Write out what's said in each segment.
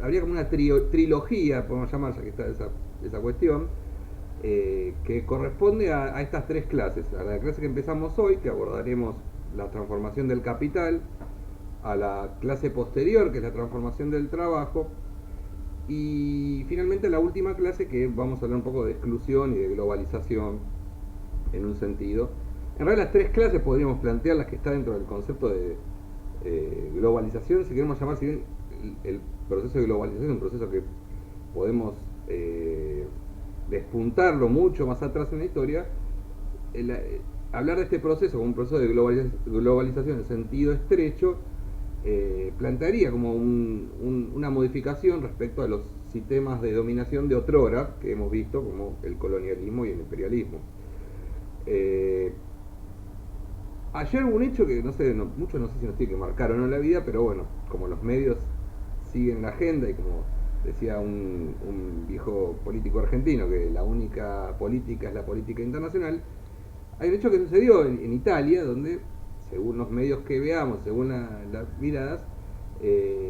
habría como una trilogía, podemos llamar, ya que está esa cuestión, que corresponde a estas tres clases. A la clase que empezamos hoy, que abordaremos la transformación del capital, a la clase posterior, que es la transformación del trabajo, y finalmente la última clase, que vamos a hablar un poco de exclusión y de globalización en un sentido. En realidad las tres clases podríamos plantearlas que está dentro del concepto de globalización, si queremos llamar, si bien el proceso de globalización es un proceso que podemos despuntarlo mucho más atrás en la historia, hablar de este proceso como un proceso de globalización en sentido estrecho plantearía como una modificación respecto a los sistemas de dominación de otrora que hemos visto, como el colonialismo y el imperialismo. Eh, Ayer hubo un hecho que no sé, muchos no sé si nos tiene que marcar o no la vida, pero bueno, como los medios siguen la agenda y como decía un viejo político argentino que la única política es la política internacional, hay un hecho que sucedió en Italia, donde, según los medios que veamos, según las miradas,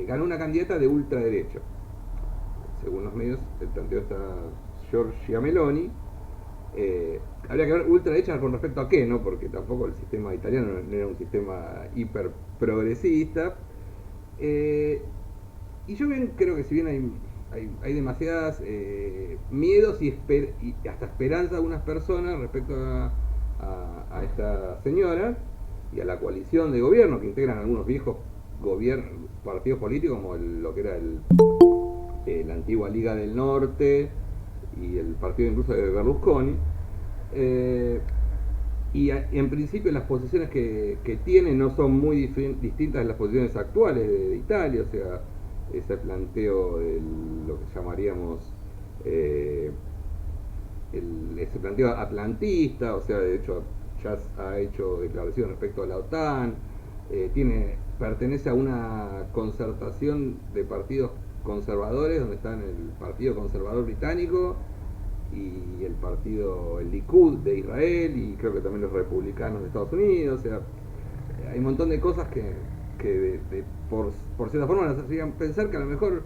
ganó una candidata de ultraderecha. Según los medios, el planteo está Giorgia Meloni. Habría que ver ultraderecha con respecto a qué, ¿no? Porque tampoco el sistema italiano no era un sistema hiper progresista. Eh, y yo bien creo que si bien hay demasiadas miedos y hasta esperanza de algunas personas respecto a esta señora y a la coalición de gobierno que integran algunos viejos partidos políticos como lo que era la antigua Liga del Norte y el partido incluso de Berlusconi. Eh, en principio las posiciones que tiene no son muy distintas de las posiciones actuales de Italia, o sea, ese planteo de lo que llamaríamos eh, ese planteo atlantista, o sea, de hecho ya ha hecho declaraciones respecto a la OTAN, pertenece a una concertación de partidos conservadores, donde están el Partido Conservador Británico y el Likud de Israel, y creo que también los republicanos de Estados Unidos. O sea, hay un montón de cosas por cierta forma nos hacían pensar que a lo mejor,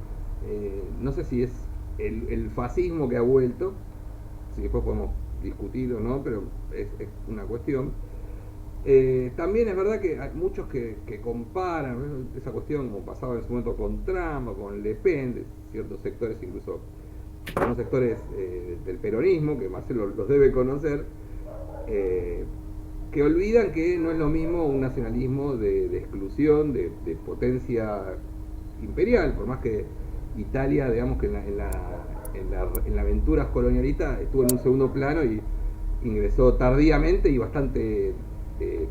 no sé si es el fascismo que ha vuelto, si después podemos discutir o no, pero es una cuestión. También es verdad que hay muchos que comparan, ¿no?, esa cuestión como pasaba en su momento con Trump o con Le Pen, de ciertos sectores, incluso algunos sectores del peronismo, que Marcelo los debe conocer, eh, que olvidan que no es lo mismo un nacionalismo de exclusión, de potencia imperial, por más que Italia, digamos que en la aventura colonialista estuvo en un segundo plano y ingresó tardíamente y bastante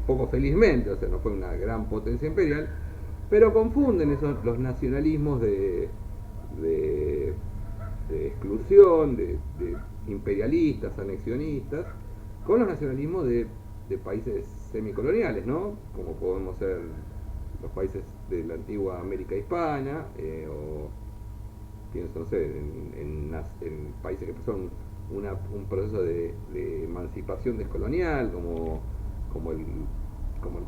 poco felizmente, o sea, no fue una gran potencia imperial, pero confunden los nacionalismos de, de exclusión, de imperialistas, anexionistas, con los nacionalismos de países semicoloniales, ¿no? Como podemos ser los países de la antigua América Hispana, o pienso, no sé, en países que pasaron un proceso de emancipación descolonial, como el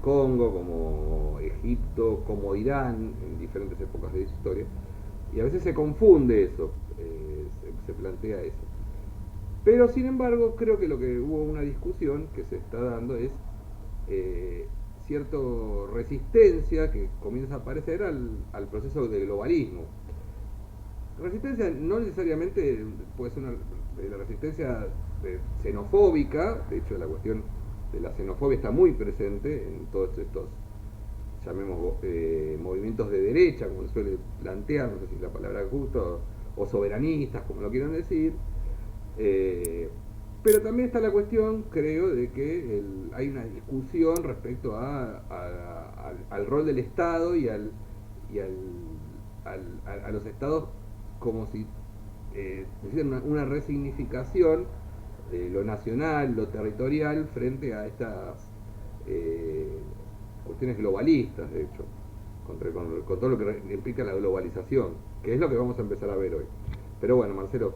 Congo, como Egipto, como Irán, en diferentes épocas de su historia. Y a veces se confunde eso, se plantea eso. Pero sin embargo, creo que lo que hubo una discusión que se está dando es cierta resistencia que comienza a aparecer al proceso de globalismo. Resistencia no necesariamente puede ser la resistencia xenofóbica, de hecho la cuestión de la xenofobia está muy presente en todos estos, llamemos, movimientos de derecha, como se suele plantear, no sé si la palabra es justa, o soberanistas, como lo quieran decir. Pero también está la cuestión, creo, de que hay una discusión respecto al rol del Estado y a los estados como si necesitan una resignificación de lo nacional, lo territorial, frente a estas cuestiones globalistas, de hecho, con todo lo que implica la globalización, que es lo que vamos a empezar a ver hoy. Pero bueno, Marcelo,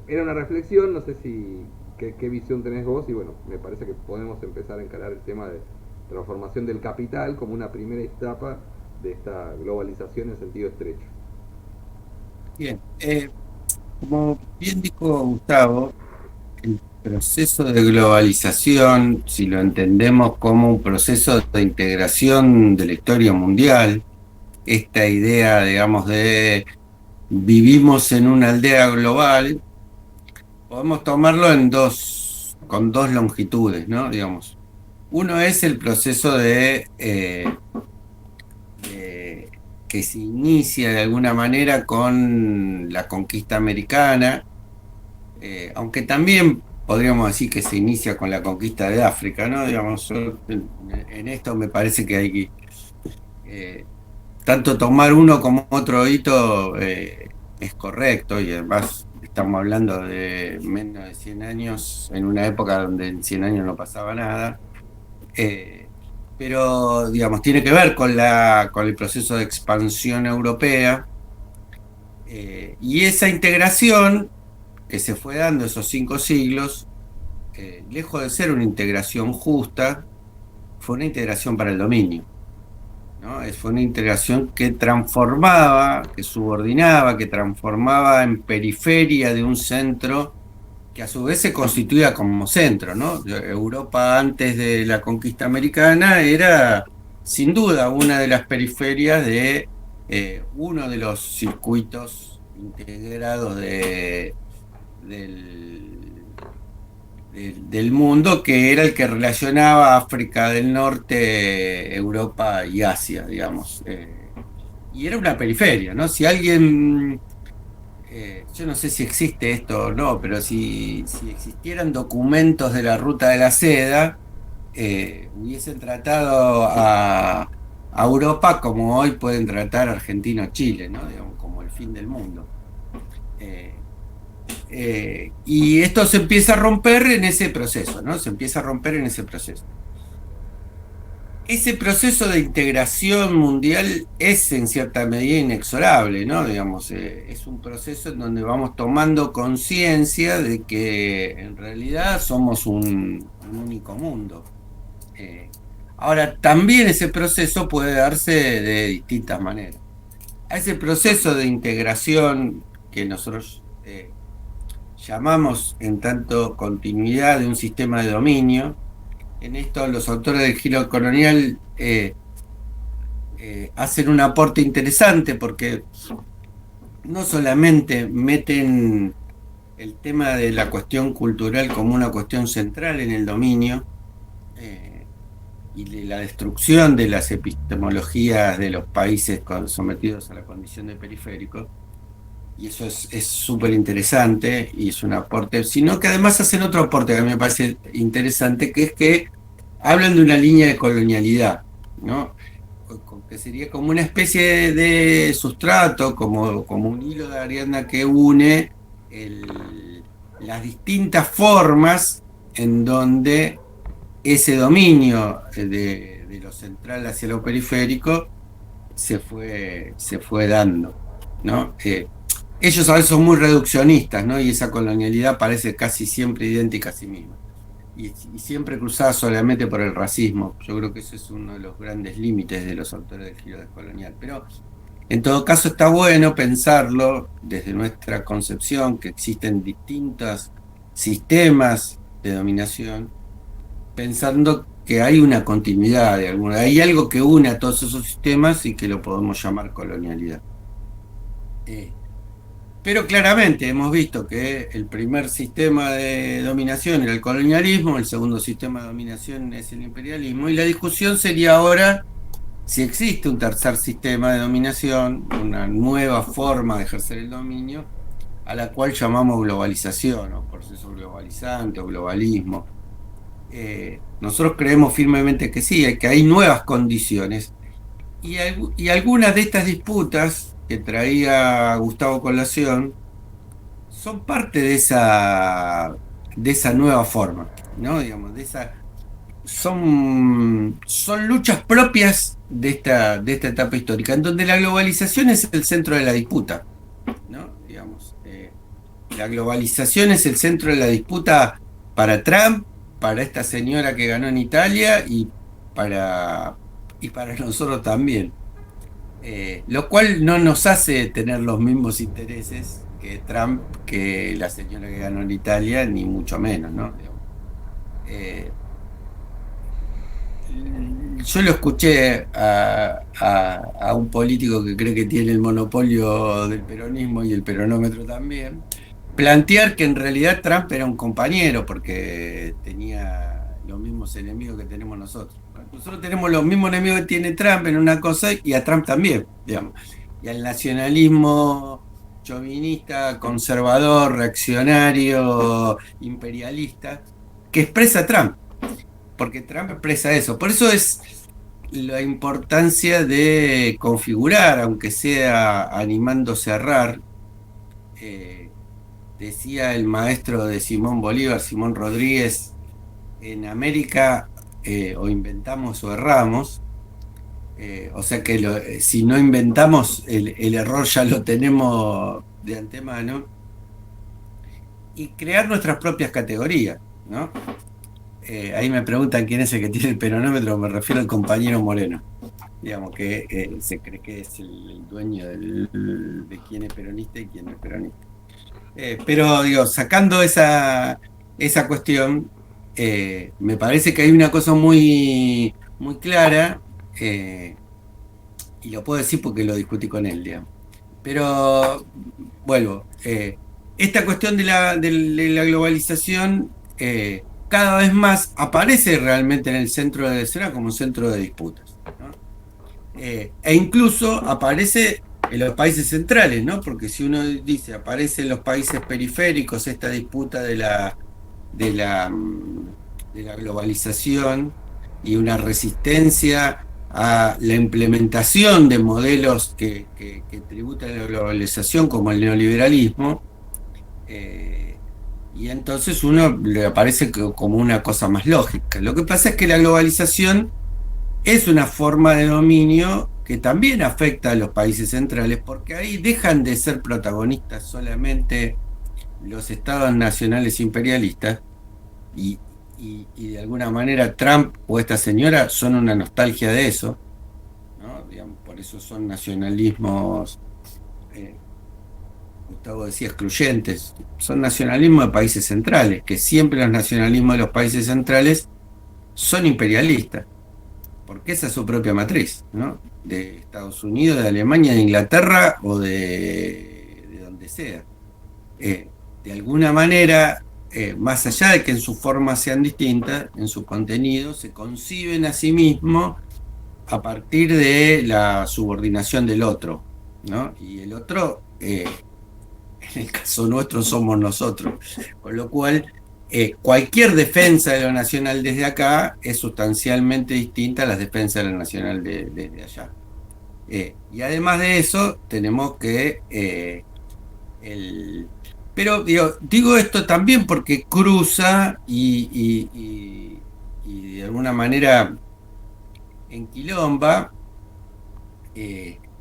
era una reflexión, no sé si qué visión tenés vos, y bueno, me parece que podemos empezar a encarar el tema de transformación del capital como una primera etapa de esta globalización en sentido estrecho. Bien, como bien dijo Gustavo, el proceso de globalización, si lo entendemos como un proceso de integración de la historia mundial, esta idea, digamos, de vivimos en una aldea global, podemos tomarlo con dos longitudes, ¿no? Digamos, uno es el proceso de que se inicia de alguna manera con la conquista americana, aunque también podríamos decir que se inicia con la conquista de África, ¿no? Digamos, en esto me parece que hay que eh, tanto tomar uno como otro hito es correcto, y además estamos hablando de menos de 100 años, en una época donde en 100 años no pasaba nada. eh, pero, digamos, tiene que ver con con el proceso de expansión europea, y esa integración que se fue dando esos 5 siglos, lejos de ser una integración justa, fue una integración para el dominio, ¿no? Fue una integración que transformaba, que subordinaba, que transformaba en periferia de un centro que a su vez se constituía como centro, ¿no? Europa antes de la conquista americana era sin duda una de las periferias de uno de los circuitos integrados del, del mundo, que era el que relacionaba África del Norte, Europa y Asia, digamos. Y era una periferia, ¿no? Si alguien, yo no sé si existe esto o no, pero si existieran documentos de la ruta de la seda, hubiesen tratado a Europa como hoy pueden tratar a Argentina o Chile, ¿no? Digamos, como el fin del mundo. Eh, y esto se empieza a romper en ese proceso, ¿no? Se empieza a romper en ese proceso. Ese proceso de integración mundial es en cierta medida inexorable, ¿no? Digamos, es un proceso en donde vamos tomando conciencia de que en realidad somos un único mundo. Eh, Ahora, también ese proceso puede darse de distintas maneras. A ese proceso de integración que nosotros llamamos en tanto continuidad de un sistema de dominio. En esto los autores del giro colonial hacen un aporte interesante porque no solamente meten el tema de la cuestión cultural como una cuestión central en el dominio, y de la destrucción de las epistemologías de los países sometidos a la condición de periféricos, y eso es súper interesante y es un aporte, sino que además hacen otro aporte que a mí me parece interesante, que es que hablan de una línea de colonialidad, ¿no? Que sería como una especie de sustrato, como un hilo de Ariadna que une las distintas formas en donde ese dominio de lo central hacia lo periférico se fue dando, ¿no? Ellos a veces son muy reduccionistas, ¿no? Y esa colonialidad parece casi siempre idéntica a sí misma. Y siempre cruzada solamente por el racismo. Yo creo que ese es uno de los grandes límites de los autores del giro descolonial. Pero en todo caso está bueno pensarlo desde nuestra concepción, que existen distintos sistemas de dominación, pensando que hay una continuidad de alguna, hay algo que une a todos esos sistemas y que lo podemos llamar colonialidad. Eh, Pero claramente hemos visto que el primer sistema de dominación era el colonialismo, el segundo sistema de dominación es el imperialismo, y la discusión sería ahora si existe un tercer sistema de dominación, una nueva forma de ejercer el dominio, a la cual llamamos globalización o proceso globalizante o globalismo. Nosotros creemos firmemente que sí, que hay nuevas condiciones, y algunas de estas disputas que traía Gustavo Colación son parte de esa nueva forma, ¿no? Digamos, son luchas propias de esta etapa histórica, en donde la globalización es el centro de la disputa, ¿no? Digamos, la globalización es el centro de la disputa para Trump, para esta señora que ganó en Italia y para nosotros también. Lo cual no nos hace tener los mismos intereses que Trump, que la señora que ganó en Italia, ni mucho menos, ¿no? Eh, yo lo escuché a un político que cree que tiene el monopolio del peronismo y el peronómetro también, plantear que en realidad Trump era un compañero porque tenía los mismos enemigos que tenemos nosotros. Nosotros tenemos los mismos enemigos que tiene Trump en una cosa y a Trump también, digamos. Y al nacionalismo chauvinista, conservador, reaccionario, imperialista, que expresa Trump, porque Trump expresa eso. Por eso es la importancia de configurar, aunque sea animándose a errar. Decía el maestro de Simón Bolívar, Simón Rodríguez, en América o inventamos o erramos. O sea que si no inventamos, el error ya lo tenemos de antemano. Y crear nuestras propias categorías, ¿no? Ahí me preguntan quién es el que tiene el peronómetro, me refiero al compañero Moreno, digamos que se cree que es el dueño de quién es peronista y quién no es peronista. Pero digo, sacando esa cuestión, me parece que hay una cosa muy, muy clara, y lo puedo decir porque lo discutí con él, digamos. Pero vuelvo, esta cuestión de la globalización cada vez más aparece realmente en el centro de escena como un centro de disputas, ¿no? E incluso aparece en los países centrales, ¿no? Porque si uno dice, aparece en los países periféricos esta disputa de la globalización y una resistencia a la implementación de modelos que tributan la globalización, como el neoliberalismo, y entonces uno le aparece como una cosa más lógica. Lo que pasa es que la globalización es una forma de dominio que también afecta a los países centrales, porque ahí dejan de ser protagonistas solamente los estados nacionales imperialistas, y de alguna manera Trump o esta señora son una nostalgia de eso, ¿no? Digamos, por eso son nacionalismos, Gustavo decía, excluyentes, son nacionalismos de países centrales, que siempre los nacionalismos de los países centrales son imperialistas, porque esa es su propia matriz, ¿no? De Estados Unidos, de Alemania, de Inglaterra o de donde sea. De alguna manera, más allá de que en sus formas sean distintas, en su contenido se conciben a sí mismos a partir de la subordinación del otro, ¿no? Y el otro, en el caso nuestro, somos nosotros, con lo cual cualquier defensa de lo nacional desde acá es sustancialmente distinta a las defensas de lo nacional desde allá. Y además de eso, tenemos que pero digo esto también porque cruza y de alguna manera enquilomba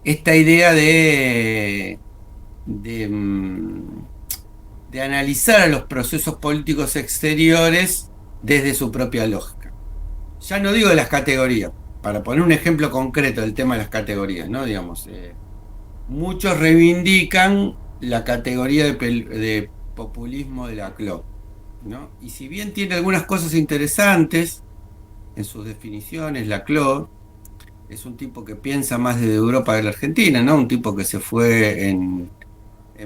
esta idea de analizar a los procesos políticos exteriores desde su propia lógica. Ya no digo de las categorías, para poner un ejemplo concreto del tema de las categorías, ¿no? Digamos, muchos reivindican la categoría de populismo de Laclau, ¿no? Y si bien tiene algunas cosas interesantes en sus definiciones, Laclau es un tipo que piensa más desde Europa que la Argentina, ¿no? Un tipo que se fue en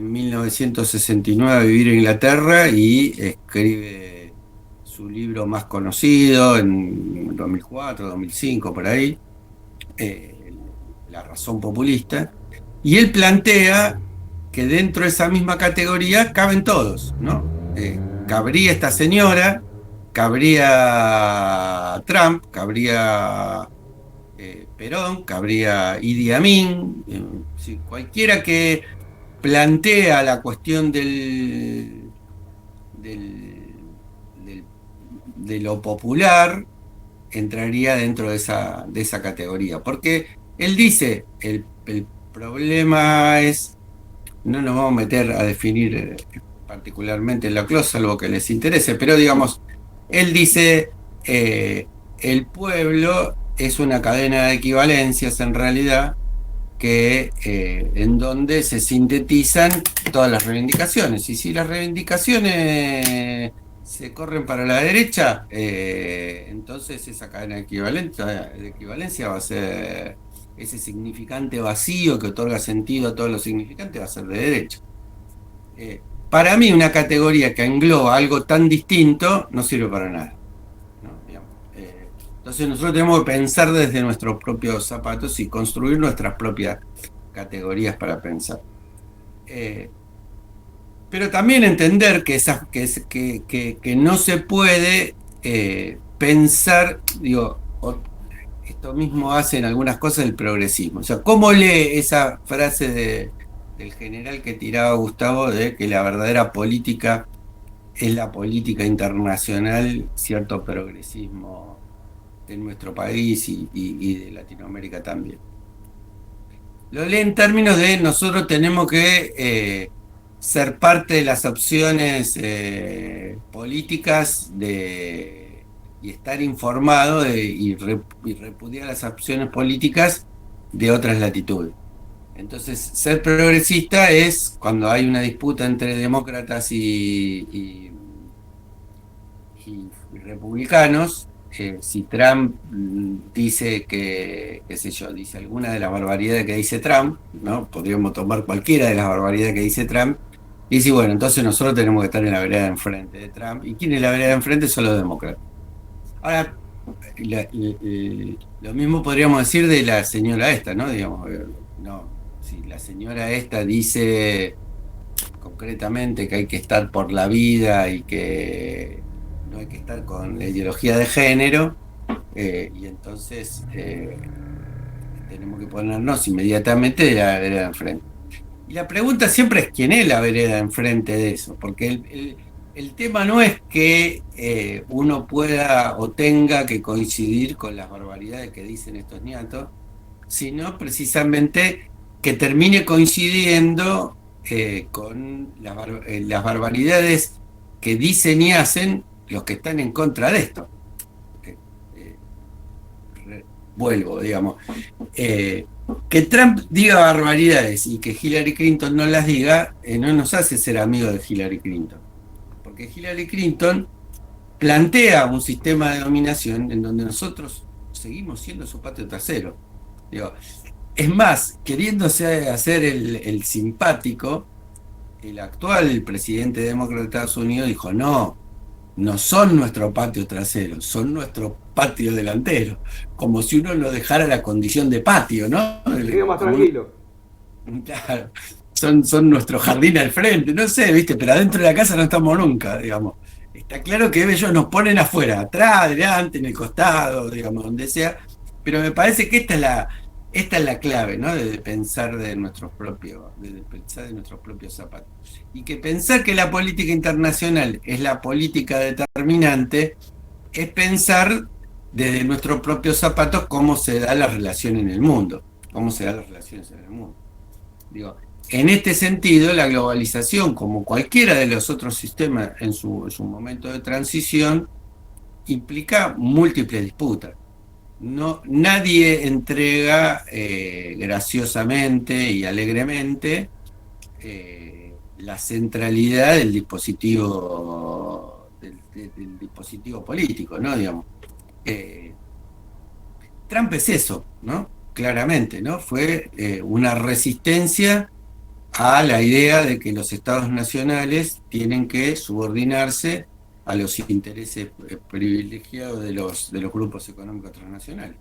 1969 a vivir en Inglaterra y escribe su libro más conocido en 2004, 2005, por ahí, La razón populista, y él plantea que dentro de esa misma categoría caben todos, ¿no? Cabría esta señora, cabría Trump, cabría Perón, cabría Idi Amin, cualquiera que plantea la cuestión de lo popular entraría dentro de esa categoría, porque él dice, el problema es, no nos vamos a meter a definir particularmente la clase, salvo que les interese, pero digamos, él dice, el pueblo es una cadena de equivalencias en realidad, en donde se sintetizan todas las reivindicaciones. Y si las reivindicaciones se corren para la derecha, entonces esa cadena de equivalencia va a ser ese significante vacío que otorga sentido a todos los significantes, va a ser de derecha. Para mí, una categoría que engloba algo tan distinto no sirve para nada, ¿no? Digamos, entonces nosotros tenemos que pensar desde nuestros propios zapatos y construir nuestras propias categorías para pensar. Pero también entender que no se puede pensar, digo, esto mismo hace en algunas cosas el progresismo. O sea, ¿cómo lee esa frase del general que tiraba Gustavo de que la verdadera política es la política internacional, cierto progresismo de nuestro país y de Latinoamérica también? Lo lee en términos de nosotros tenemos que ser parte de las opciones políticas y estar informado y repudiar las opciones políticas de otras latitudes. Entonces, ser progresista es cuando hay una disputa entre demócratas y republicanos. Si Trump dice qué sé yo, dice alguna de las barbaridades que dice Trump, ¿no? Podríamos tomar cualquiera de las barbaridades que dice Trump, y dice, bueno, entonces nosotros tenemos que estar en la vereda de enfrente de Trump. ¿Y quién es la vereda de enfrente? Son los demócratas. Ahora, lo mismo podríamos decir de la señora esta, ¿no? Digamos, no, si la señora esta dice concretamente que hay que estar por la vida y que no hay que estar con la ideología de género, y entonces tenemos que ponernos inmediatamente de la vereda de enfrente. Y la pregunta siempre es quién es la vereda de enfrente de eso, porque el tema no es que uno pueda o tenga que coincidir con las barbaridades que dicen estos ñatos, sino precisamente que termine coincidiendo con las barbaridades que dicen y hacen los que están en contra de esto. Vuelvo, digamos. Que Trump diga barbaridades y que Hillary Clinton no las diga, no nos hace ser amigos de Hillary Clinton. Porque Hillary Clinton plantea un sistema de dominación en donde nosotros seguimos siendo su patio trasero. Digo, es más, queriéndose hacer el simpático, el actual presidente demócrata de Estados Unidos dijo, no son nuestro patio trasero, son nuestro patio delantero, como si uno no dejara la condición de patio, ¿no? Más tranquilo. Claro, son nuestro jardín al frente, no sé, ¿viste? Pero adentro de la casa no estamos nunca, digamos. Está claro que ellos nos ponen afuera, atrás, adelante, en el costado, digamos, donde sea, pero me parece que esta es la clave, ¿no? De pensar de nuestros propios zapatos. Y que pensar que la política internacional es la política determinante es pensar desde nuestros propios zapatos cómo se da la relación en el mundo, cómo se dan las relaciones en el mundo. Digo, en este sentido, la globalización, como cualquiera de los otros sistemas en su momento de transición, implica múltiples disputas. Nadie entrega graciosamente y alegremente la centralidad del dispositivo del dispositivo político, ¿no? Digamos. Trump es eso, ¿no? Claramente, ¿no? Fue una resistencia a la idea de que los estados nacionales tienen que subordinarse a los intereses privilegiados de los grupos económicos transnacionales.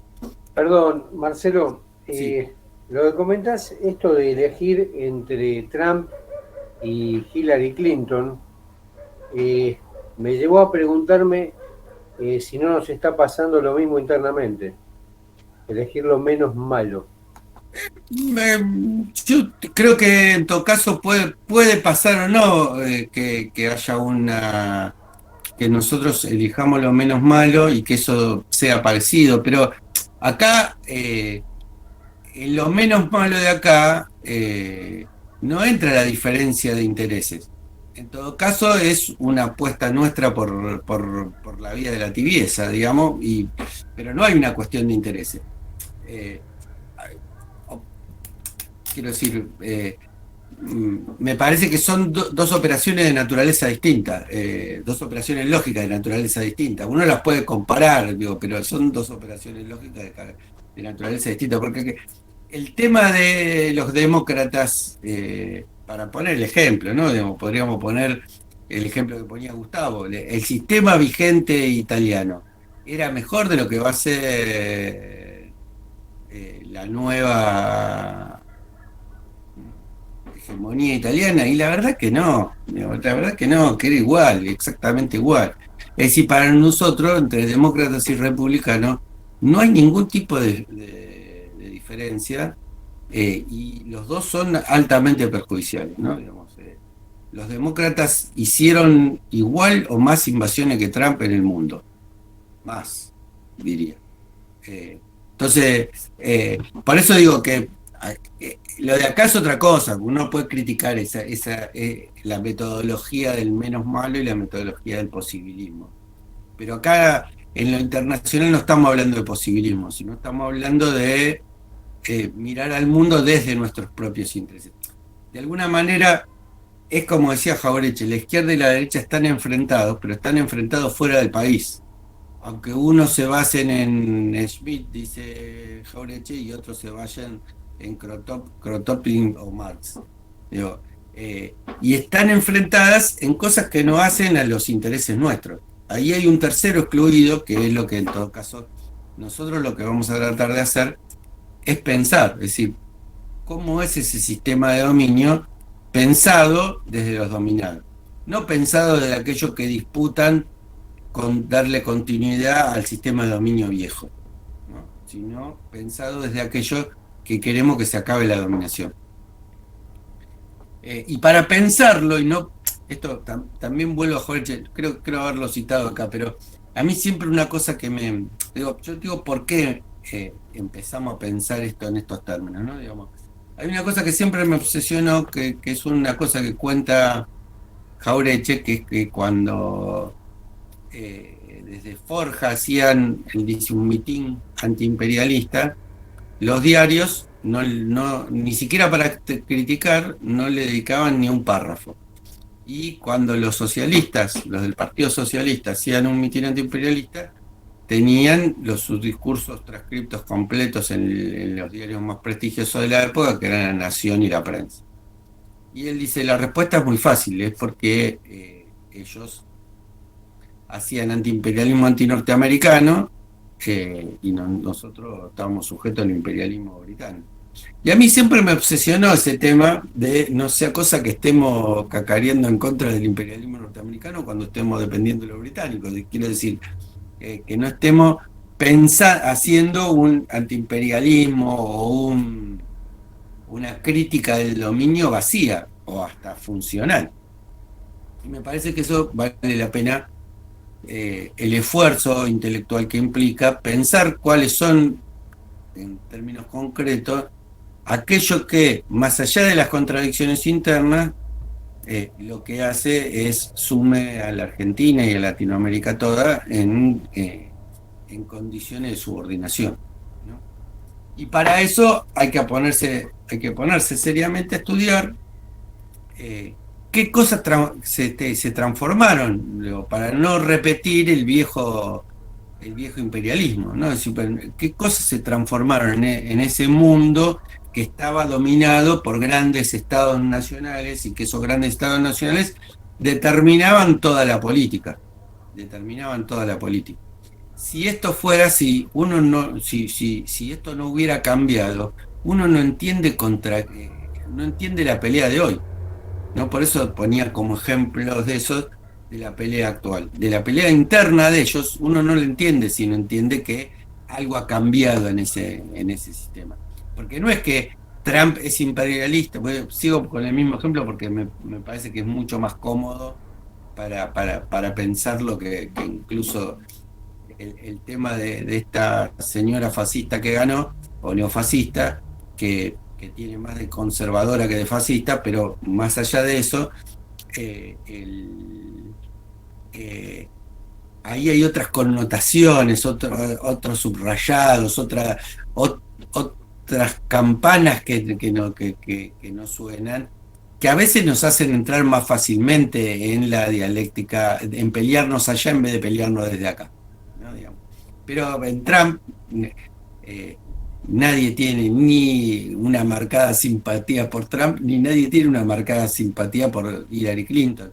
Perdón, Marcelo, Sí. lo que comentás, esto de elegir entre Trump y Hillary Clinton, me llevó a preguntarme si no nos está pasando lo mismo internamente, elegir lo menos malo. Yo creo que en todo caso puede pasar o no que haya que nosotros elijamos lo menos malo y que eso sea parecido, pero acá, en lo menos malo de acá, no entra la diferencia de intereses. En todo caso, es una apuesta nuestra por la vía de la tibieza, digamos, pero no hay una cuestión de intereses. quiero decir, me parece que son dos operaciones de naturaleza distinta, dos operaciones lógicas de naturaleza distinta. Uno las puede comparar, digo, pero son dos operaciones lógicas de naturaleza distinta, porque el tema de los demócratas, para poner el ejemplo, ¿no? Digamos, podríamos poner el ejemplo que ponía Gustavo, el sistema vigente italiano era mejor de lo que va a ser la nueva hegemonía italiana, y la verdad que no, la verdad que no, que era igual, exactamente igual. Es decir, para nosotros, entre demócratas y republicanos, no hay ningún tipo de diferencia, y los dos son altamente perjudiciales, ¿no? Digamos, los demócratas hicieron igual o más invasiones que Trump en el mundo, más, diría. Entonces, por eso digo que lo de acá es otra cosa. Uno puede criticar la metodología del menos malo y la metodología del posibilismo. Pero acá, en lo internacional, no estamos hablando de posibilismo, sino estamos hablando de mirar al mundo desde nuestros propios intereses. De alguna manera, es como decía Jauretche, la izquierda y la derecha están enfrentados, pero están enfrentados fuera del país. Aunque unos se basen en Schmitt, dice Jauretche, y otros se vayan en Kropotkin o Marx. Digo, y están enfrentadas en cosas que no hacen a los intereses nuestros. Ahí hay un tercero excluido, que es lo que en todo caso nosotros lo que vamos a tratar de hacer es pensar, es decir, cómo es ese sistema de dominio pensado desde los dominados, no pensado desde aquellos que disputan con darle continuidad al sistema de dominio viejo, ¿no? Sino pensado desde aquellos que queremos que se acabe la dominación. Y para pensarlo, y no, esto también vuelvo a Jorge, creo haberlo citado acá, pero a mí siempre una cosa que yo digo, ¿por qué empezamos a pensar esto en estos términos, ¿no? Digamos, hay una cosa que siempre me obsesionó, que es una cosa que cuenta Jauretche, que es que cuando desde Forja hacían un mitin antiimperialista, los diarios, ni siquiera para criticar, no le dedicaban ni un párrafo. Y cuando los socialistas, los del Partido Socialista, hacían un mitin antiimperialista, tenían sus discursos transcriptos completos en los diarios más prestigiosos de la época, que eran La Nación y La Prensa. Y él dice, la respuesta es muy fácil, es porque ellos hacían antiimperialismo antinorteamericano, y nosotros estábamos sujetos al imperialismo británico. Y a mí siempre me obsesionó ese tema de no sea cosa que estemos cacareando en contra del imperialismo norteamericano cuando estemos dependiendo de los británicos. Quiero decir, que no estemos haciendo un antiimperialismo o una crítica del dominio vacía o hasta funcional. Y me parece que eso vale la pena, el esfuerzo intelectual que implica pensar cuáles son, en términos concretos, aquello que, más allá de las contradicciones internas, lo que hace es sume a la Argentina y a Latinoamérica toda en condiciones de subordinación, ¿no? Y para eso hay que ponerse seriamente a estudiar qué cosas se transformaron, para no repetir el viejo imperialismo, ¿no? Es decir, qué cosas se transformaron en ese mundo que estaba dominado por grandes estados nacionales, y que esos grandes estados nacionales determinaban toda la política. Si esto fuera así, si esto no hubiera cambiado, uno no entiende la pelea de hoy, ¿no? Por eso ponía como ejemplos de eso, de la pelea actual. De la pelea interna de ellos, uno no lo entiende si no entiende que algo ha cambiado en ese sistema. Porque no es que Trump es imperialista, sigo con el mismo ejemplo porque me parece que es mucho más cómodo para pensarlo que incluso el tema de esta señora fascista que ganó, o neofascista, que tiene más de conservadora que de fascista, pero más allá de eso, ahí hay otras connotaciones, otros subrayados, otras campanas que no suenan, que a veces nos hacen entrar más fácilmente en la dialéctica, en pelearnos allá en vez de pelearnos desde acá, ¿no? Digamos. Pero en Trump nadie tiene ni una marcada simpatía por Trump, ni nadie tiene una marcada simpatía por Hillary Clinton.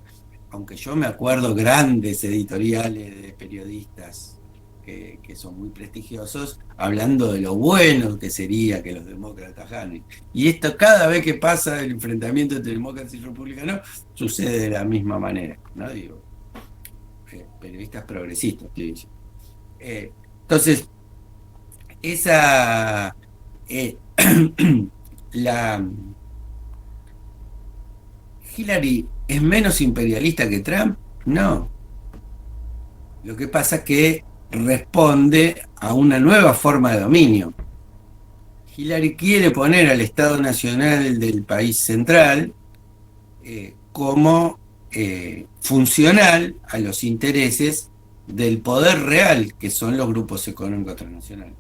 Aunque yo me acuerdo grandes editoriales de periodistas que son muy prestigiosos, hablando de lo bueno que sería que los demócratas ganen. Y esto cada vez que pasa el enfrentamiento entre demócratas y republicanos, sucede de la misma manera, ¿no? Digo, periodistas progresistas, estoy diciendo. Entonces, esa... la Hillary es menos imperialista que Trump, no. Lo que pasa es que responde a una nueva forma de dominio. Hillary quiere poner al Estado Nacional del país central como funcional a los intereses del poder real, que son los grupos económicos transnacionales.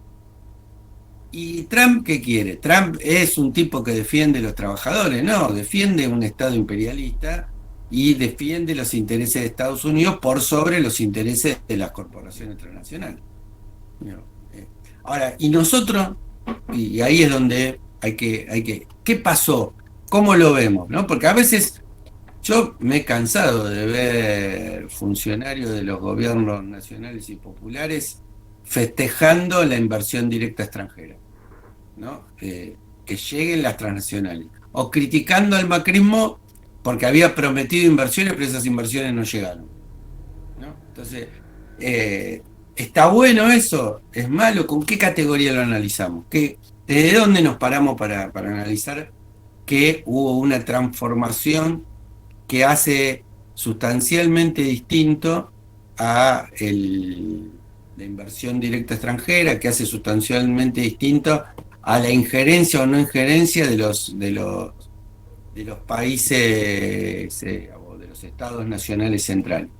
¿Y Trump qué quiere? Trump es un tipo que defiende a los trabajadores, no, defiende un Estado imperialista y defiende los intereses de Estados Unidos por sobre los intereses de las corporaciones transnacionales. Ahora, y nosotros, y ahí es donde hay que, ¿qué pasó? ¿Cómo lo vemos? ¿No? Porque a veces yo me he cansado de ver funcionarios de los gobiernos nacionales y populares festejando la inversión directa extranjera, ¿no? Que lleguen las transnacionales, o criticando al macrismo porque había prometido inversiones, pero esas inversiones no llegaron, ¿no? Entonces, ¿está bueno eso? ¿Es malo? ¿Con qué categoría lo analizamos? ¿Desde dónde nos paramos para analizar que hubo una transformación que hace sustancialmente distinto a la inversión directa extranjera, que hace sustancialmente distinto a la injerencia o no injerencia de los países o de los estados nacionales centrales?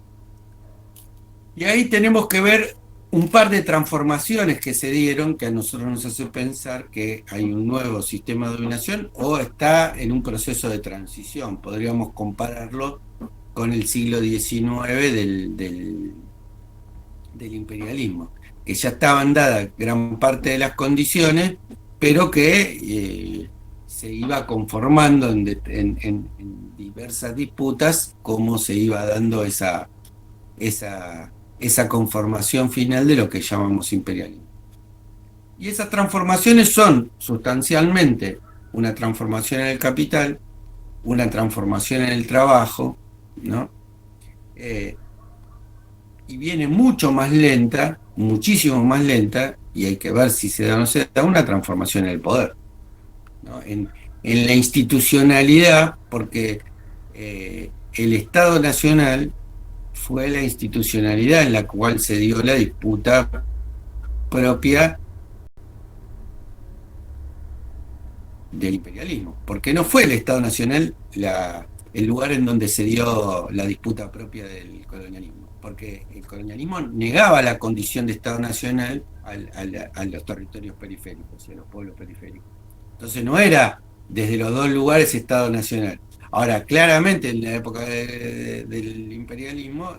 Y ahí tenemos que ver un par de transformaciones que se dieron que a nosotros nos hace pensar que hay un nuevo sistema de dominación o está en un proceso de transición. Podríamos compararlo con el siglo XIX del imperialismo, que ya estaban dadas gran parte de las condiciones, pero que se iba conformando en diversas disputas cómo se iba dando esa conformación final de lo que llamamos imperialismo. Y esas transformaciones son sustancialmente una transformación en el capital, una transformación en el trabajo, ¿no? Y viene mucho más lenta, muchísimo más lenta, y hay que ver si se da o no se da, una transformación en el poder, ¿no? En la institucionalidad, porque el Estado Nacional fue la institucionalidad en la cual se dio la disputa propia del imperialismo, porque no fue el Estado Nacional el lugar en donde se dio la disputa propia del colonialismo, porque el colonialismo negaba la condición de Estado Nacional a los territorios periféricos y a los pueblos periféricos. Entonces no era desde los dos lugares Estado Nacional. Ahora, claramente en la época del imperialismo,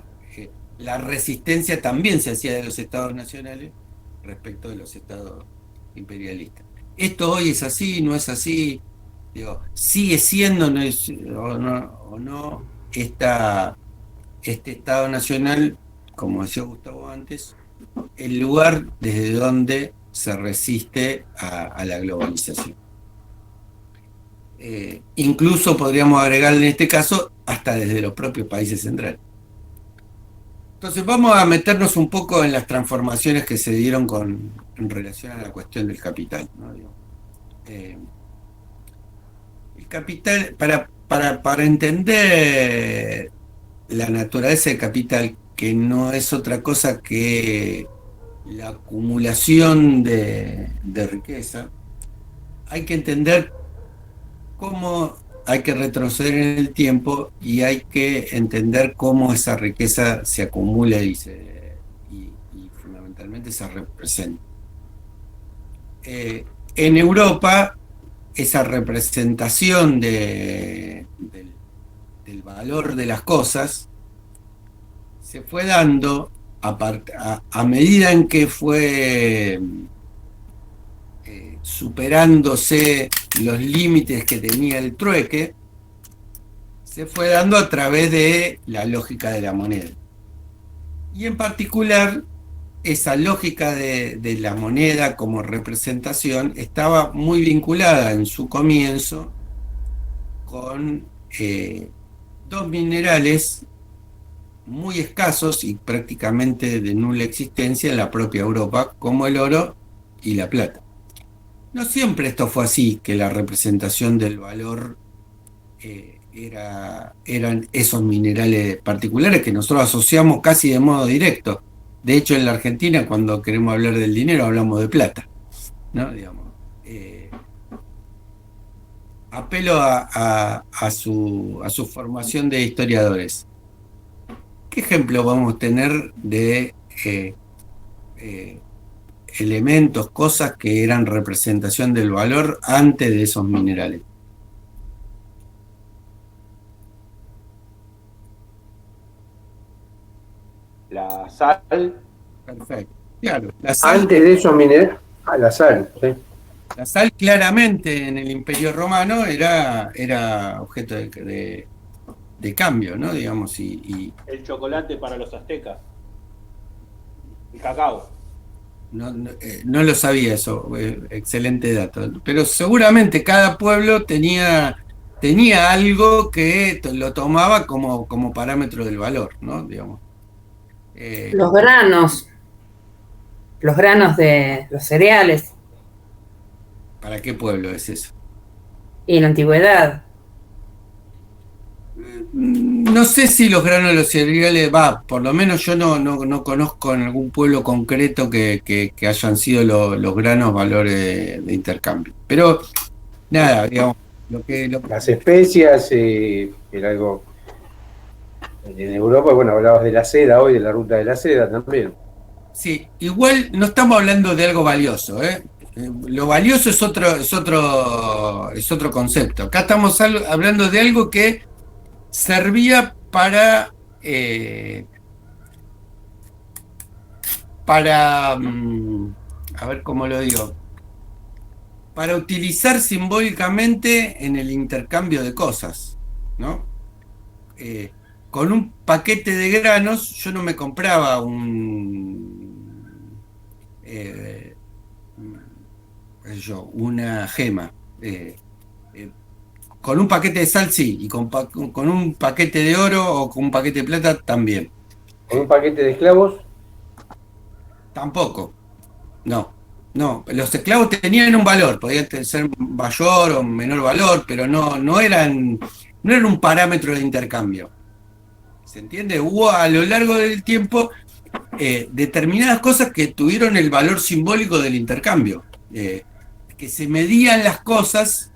la resistencia también se hacía de los estados nacionales respecto de los estados imperialistas. ¿Esto hoy es así? ¿No es así? Digo, ¿sigue siendo o no este Estado Nacional, como decía Gustavo antes, el lugar desde donde se resiste a la globalización? Incluso podríamos agregar en este caso hasta desde los propios países centrales. Entonces vamos a meternos un poco en las transformaciones que se dieron en relación a la cuestión del capital, ¿no? El capital, para entender la naturaleza del capital, que no es otra cosa que la acumulación de riqueza, hay que entender cómo hay que retroceder en el tiempo y hay que entender cómo esa riqueza se acumula y fundamentalmente se representa. en Europa, esa representación del valor de las cosas se fue dando a medida en que fue superándose los límites que tenía el trueque, se fue dando a través de la lógica de la moneda. Y en particular, esa lógica de la moneda como representación estaba muy vinculada en su comienzo con dos minerales muy escasos y prácticamente de nula existencia en la propia Europa, como el oro y la plata. No siempre esto fue así, que la representación del valor eran esos minerales particulares que nosotros asociamos casi de modo directo. De hecho, en la Argentina, cuando queremos hablar del dinero, hablamos de plata, ¿no? Digamos, apelo a su formación de historiadores. ¿Qué ejemplo vamos a tener de elementos, cosas que eran representación del valor antes de esos minerales? La sal. Perfecto. Claro, la sal, Antes de esos minerales, la sal, ¿sí? la sal claramente en el Imperio Romano era objeto de cambio, ¿no? Digamos, El chocolate para los aztecas. El cacao. no lo sabía eso, excelente dato. Pero seguramente cada pueblo tenía algo que lo tomaba como parámetro del valor, ¿no? Digamos. Los granos de los cereales ¿Para qué pueblo es eso? y en la antigüedad. No sé si los granos de los cereales, por lo menos yo no conozco en algún pueblo concreto que hayan sido los granos valores de intercambio. Pero nada, digamos, Las especias, era algo. En Europa, bueno, hablabas de la seda hoy, de la ruta de la seda también. sí, igual no estamos hablando de algo valioso, ¿eh? Lo valioso es otro concepto. Acá estamos hablando de algo que servía para a ver cómo lo digo, para utilizar simbólicamente en el intercambio de cosas, ¿no? Con un paquete de granos yo no me compraba una gema. Con un paquete de sal sí, y con un paquete de oro o con un paquete de plata también. ¿Con un paquete de esclavos? Tampoco. No. Los esclavos tenían un valor, podían ser mayor o menor valor, pero no eran un parámetro de intercambio. ¿Se entiende? Hubo a lo largo del tiempo determinadas cosas que tuvieron el valor simbólico del intercambio, que se medían las cosas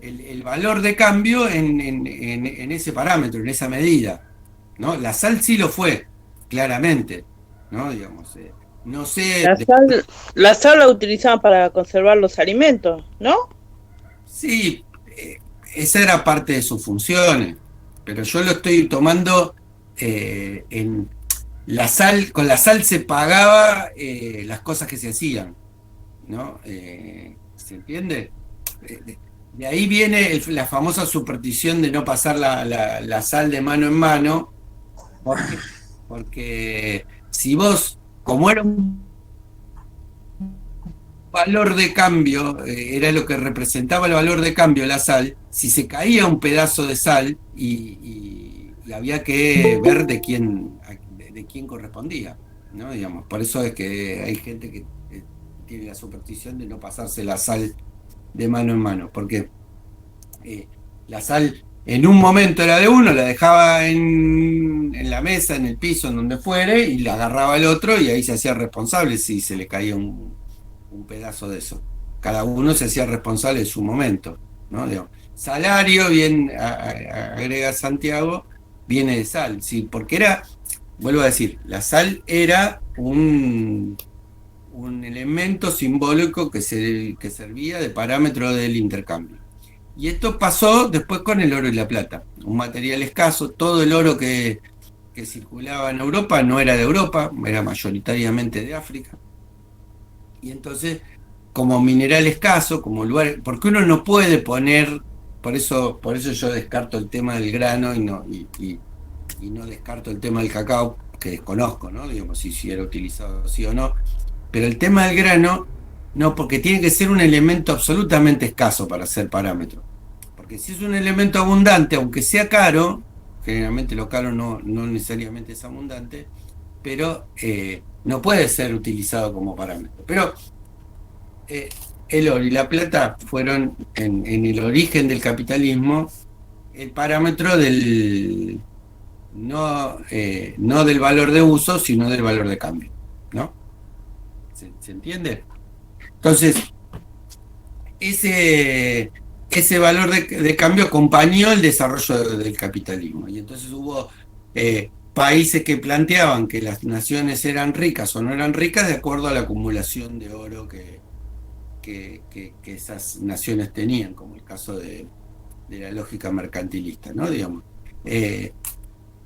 el valor de cambio en ese parámetro, en esa medida, ¿no? La sal sí lo fue, claramente, ¿no? Digamos, no sé. La sal la utilizaban para conservar los alimentos, ¿no? Sí, esa era parte de sus funciones, pero yo lo estoy tomando en la sal. Con la sal se pagaba las cosas que se hacían, ¿no? ¿Se entiende? De ahí viene la famosa superstición de no pasar la sal de mano en mano, porque si vos, como era un valor de cambio, era lo que representaba el valor de cambio, la sal, si se caía un pedazo de sal y había que ver de quién correspondía, ¿no? Digamos, por eso es que hay gente que tiene la superstición de no pasarse la sal de mano en mano, porque la sal en un momento era de uno, la dejaba en la mesa, en el piso, en donde fuere, y la agarraba el otro y ahí se hacía responsable si se le caía un pedazo de eso. Cada uno se hacía responsable en su momento, ¿no? Digamos, salario, bien agrega Santiago, viene de sal, sí, porque vuelvo a decir, la sal era un un elemento simbólico que servía de parámetro del intercambio. Y esto pasó después con el oro y la plata, un material escaso. Todo el oro que circulaba en Europa no era de Europa, era mayoritariamente de África. Y entonces, como mineral escaso, como lugar, porque uno no puede poner, por eso yo descarto el tema del grano y no descarto el tema del cacao, que desconozco, ¿no? Digamos, si era utilizado sí o no. Pero el tema del grano, no, porque tiene que ser un elemento absolutamente escaso para ser parámetro. Porque si es un elemento abundante, aunque sea caro, generalmente lo caro no necesariamente es abundante, pero no puede ser utilizado como parámetro. Pero el oro y la plata fueron, en el origen del capitalismo, el parámetro del no del valor de uso, sino del valor de cambio, ¿no? ¿Se entiende? Entonces, ese valor de cambio acompañó el desarrollo del capitalismo. Y entonces hubo países que planteaban que las naciones eran ricas o no eran ricas de acuerdo a la acumulación de oro que esas naciones tenían, como el caso de la lógica mercantilista, ¿no? Digamos.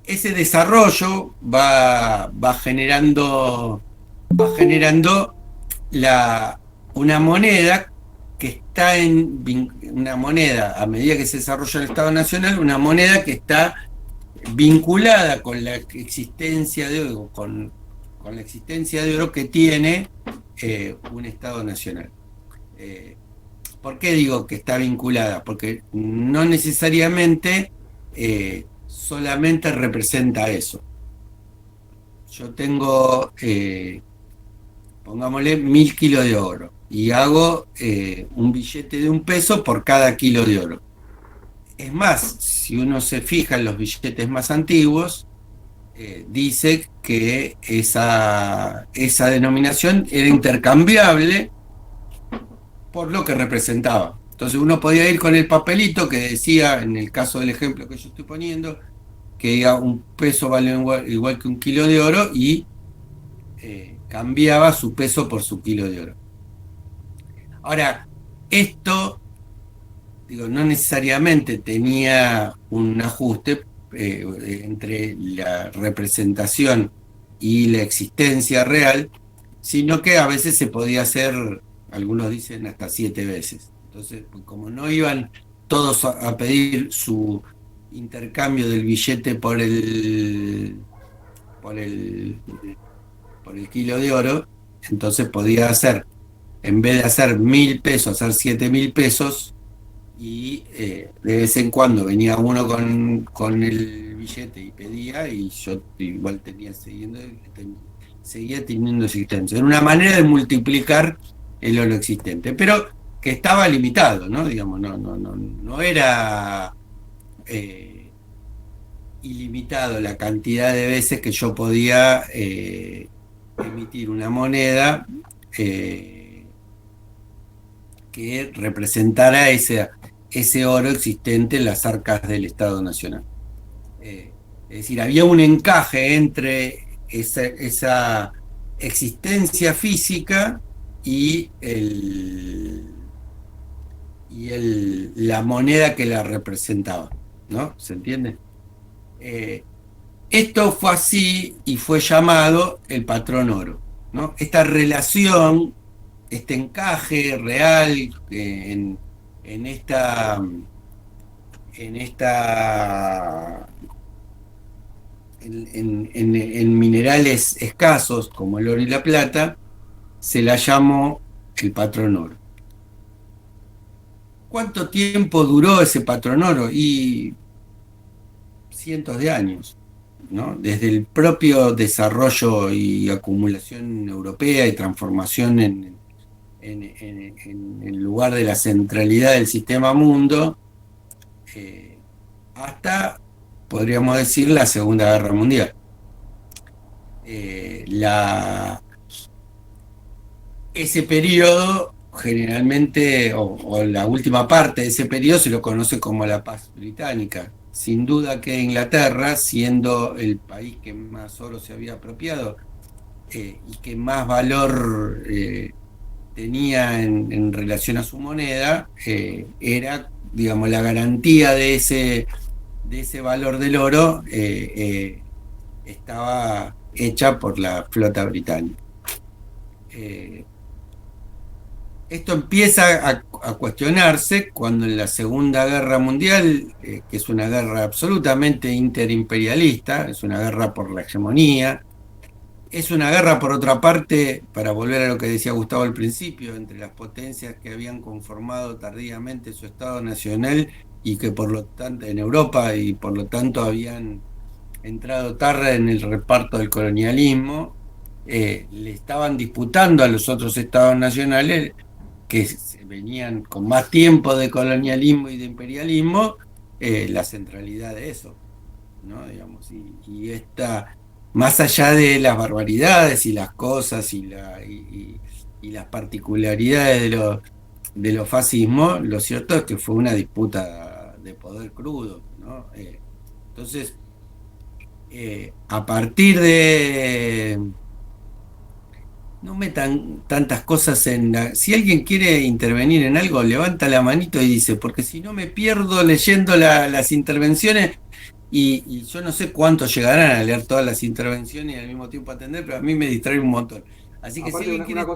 Ese desarrollo va generando una moneda que está una moneda, a medida que se desarrolla el Estado Nacional, una moneda que está vinculada con la existencia de oro, con la existencia de oro que tiene un Estado Nacional. ¿Por qué digo que está vinculada? Porque no necesariamente solamente representa eso. Yo tengo, pongámosle, 1000 kilos de oro y hago un billete de $1 por cada kilo de oro. Es más, si uno se fija en los billetes más antiguos, dice que esa denominación era intercambiable por lo que representaba. Entonces uno podía ir con el papelito que decía, en el caso del ejemplo que yo estoy poniendo, que diga $1 vale igual que 1 kilo de oro, y cambiaba su peso por su kilo de oro. Ahora, esto, digo, no necesariamente tenía un ajuste entre la representación y la existencia real, sino que a veces se podía hacer, algunos dicen hasta 7 veces. Entonces, como no iban todos a pedir su intercambio del billete por el kilo de oro, entonces podía hacer, en vez de hacer 1000 pesos, hacer 7000 pesos, y de vez en cuando venía uno con el billete y pedía, y yo igual seguía teniendo existencia. Era una manera de multiplicar el oro existente, pero que estaba limitado, ¿no? Digamos, no era ilimitado la cantidad de veces que yo podía emitir una moneda que representara ese oro existente en las arcas del Estado Nacional. Es decir, había un encaje entre esa existencia física y la moneda que la representaba, ¿no? ¿Se entiende? Esto fue así y fue llamado el patrón oro, ¿no? Esta relación, este encaje real en minerales escasos como el oro y la plata, se la llamó el patrón oro. ¿Cuánto tiempo duró ese patrón oro? Y cientos de años, ¿no? Desde el propio desarrollo y acumulación europea y transformación en el lugar de la centralidad del sistema mundo, hasta, podríamos decir, la Segunda Guerra Mundial. Ese periodo generalmente, o la última parte de ese periodo, se lo conoce como la paz británica. Sin duda que Inglaterra, siendo el país que más oro se había apropiado, y que más valor tenía en relación a su moneda, era, digamos, la garantía de ese valor del oro estaba hecha por la flota británica. Esto empieza a cuestionarse cuando en la Segunda Guerra Mundial, que es una guerra absolutamente interimperialista, es una guerra por la hegemonía, es una guerra, por otra parte, para volver a lo que decía Gustavo al principio, entre las potencias que habían conformado tardíamente su Estado Nacional y que por lo tanto en Europa y por lo tanto habían entrado tarde en el reparto del colonialismo, le estaban disputando a los otros Estados nacionales que venían con más tiempo de colonialismo y de imperialismo, la centralidad de eso, ¿no? Digamos, y esta, más allá de las barbaridades y las cosas y las particularidades de los fascismos, lo cierto es que fue una disputa de poder crudo, ¿no? Entonces, a partir de... No metan tantas cosas en... Si alguien quiere intervenir en algo, levanta la manito y dice, porque si no me pierdo leyendo las intervenciones y yo no sé cuántos llegarán a leer todas las intervenciones y al mismo tiempo atender, pero a mí me distrae un montón. Así que Aparte, si alguien quiere...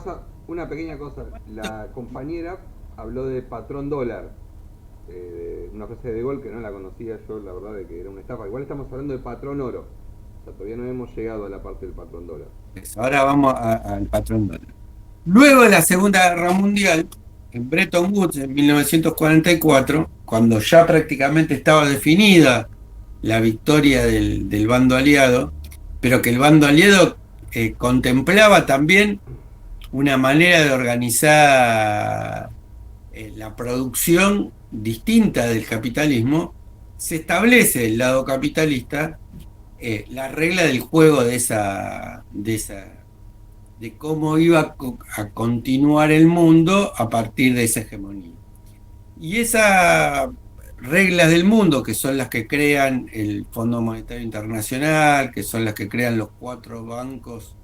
una pequeña cosa, la compañera habló de patrón dólar, una frase de Gol que no la conocía yo, la verdad, de que era una estafa. Igual estamos hablando de patrón oro, o sea, todavía no hemos llegado a la parte del patrón dólar. Ahora vamos al patrón dólar. Luego de la Segunda Guerra Mundial, en Bretton Woods, en 1944, cuando ya prácticamente estaba definida la victoria del bando aliado, pero que el bando aliado contemplaba también una manera de organizar la producción distinta del capitalismo, se establece el lado capitalista la regla del juego de cómo iba a continuar el mundo a partir de esa hegemonía. Y esas reglas del mundo, que son las que crean el Fondo Monetario Internacional, que son las que crean los 4 bancos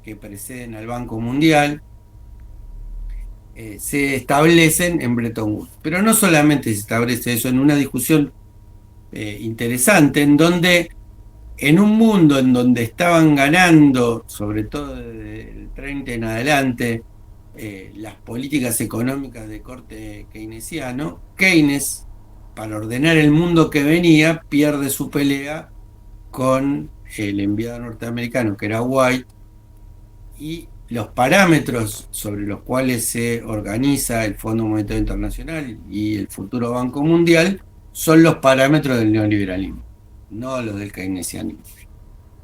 que preceden al Banco Mundial, se establecen en Bretton Woods. Pero no solamente se establece eso, en una discusión interesante, en donde en un mundo en donde estaban ganando, sobre todo desde el 30 en adelante, las políticas económicas de corte keynesiano, Keynes, para ordenar el mundo que venía, pierde su pelea con el enviado norteamericano, que era White, y los parámetros sobre los cuales se organiza el Fondo Monetario Internacional y el futuro Banco Mundial son los parámetros del neoliberalismo, no los del keynesianismo,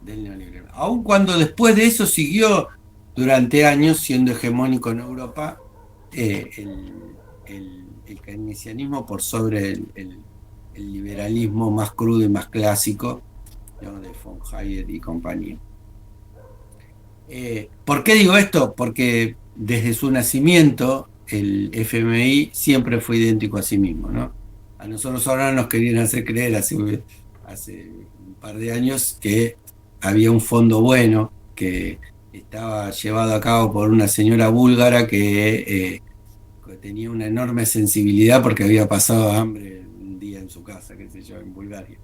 del neoliberalismo. Aun cuando después de eso siguió durante años siendo hegemónico en Europa el keynesianismo por sobre el liberalismo más crudo y más clásico, ¿no?, de von Hayek y compañía. ¿Por qué digo esto? Porque desde su nacimiento el FMI siempre fue idéntico a sí mismo, ¿no? A nosotros ahora nos querían hacer creer hace un par de años que había un fondo bueno que estaba llevado a cabo por una señora búlgara que tenía una enorme sensibilidad porque había pasado hambre un día en su casa, qué sé yo, en Bulgaria.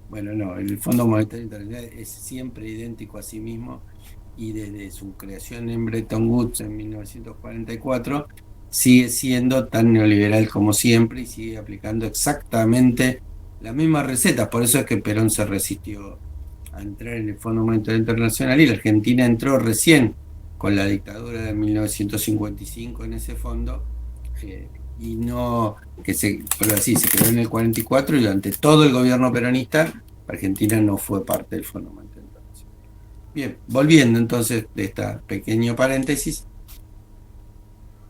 Bueno, no, el Fondo Monetario Internacional es siempre idéntico a sí mismo y desde su creación en Bretton Woods en 1944 sigue siendo tan neoliberal como siempre y sigue aplicando exactamente las mismas recetas. Por eso es que Perón se resistió a entrar en el Fondo Monetario Internacional y la Argentina entró recién con la dictadura de 1955 en ese fondo, y no, pero así se creó en el 44 y durante todo el gobierno peronista Argentina no fue parte del Fondo Monetario Internacional. Bien, volviendo entonces de este pequeño paréntesis,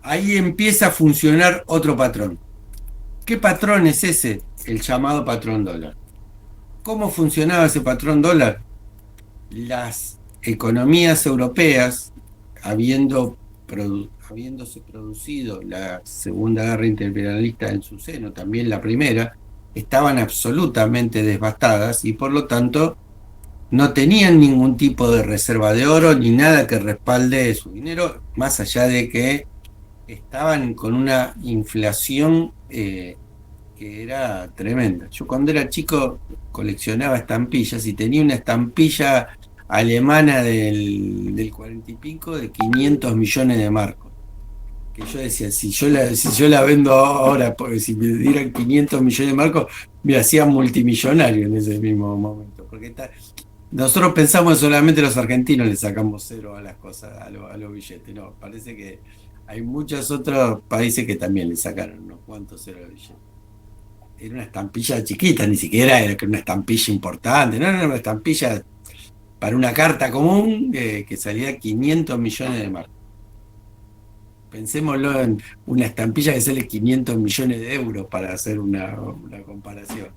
ahí empieza a funcionar otro patrón. ¿Qué patrón es ese? El llamado patrón dólar. ¿Cómo funcionaba ese patrón dólar? Las economías europeas, habiéndose producido la Segunda Guerra Imperialista en su seno, también la primera, estaban absolutamente devastadas y por lo tanto no tenían ningún tipo de reserva de oro ni nada que respalde su dinero, más allá de que estaban con una inflación que era tremenda. Yo cuando era chico coleccionaba estampillas y tenía una estampilla alemana del 40 y pico de 500 millones de marcos. Que yo decía, si yo la vendo ahora, porque si me dieran 500 millones de marcos, me hacía multimillonario en ese mismo momento. Porque nosotros pensamos que solamente los argentinos le sacamos cero a las cosas, a los billetes. No, parece que hay muchos otros países que también le sacaron unos cuantos ceros a los billetes. Era una estampilla chiquita, ni siquiera era una estampilla importante, no era una estampilla para una carta común que salía 500 millones de marcos. Pensémoslo en una estampilla que sale 500 millones de euros para hacer una comparación.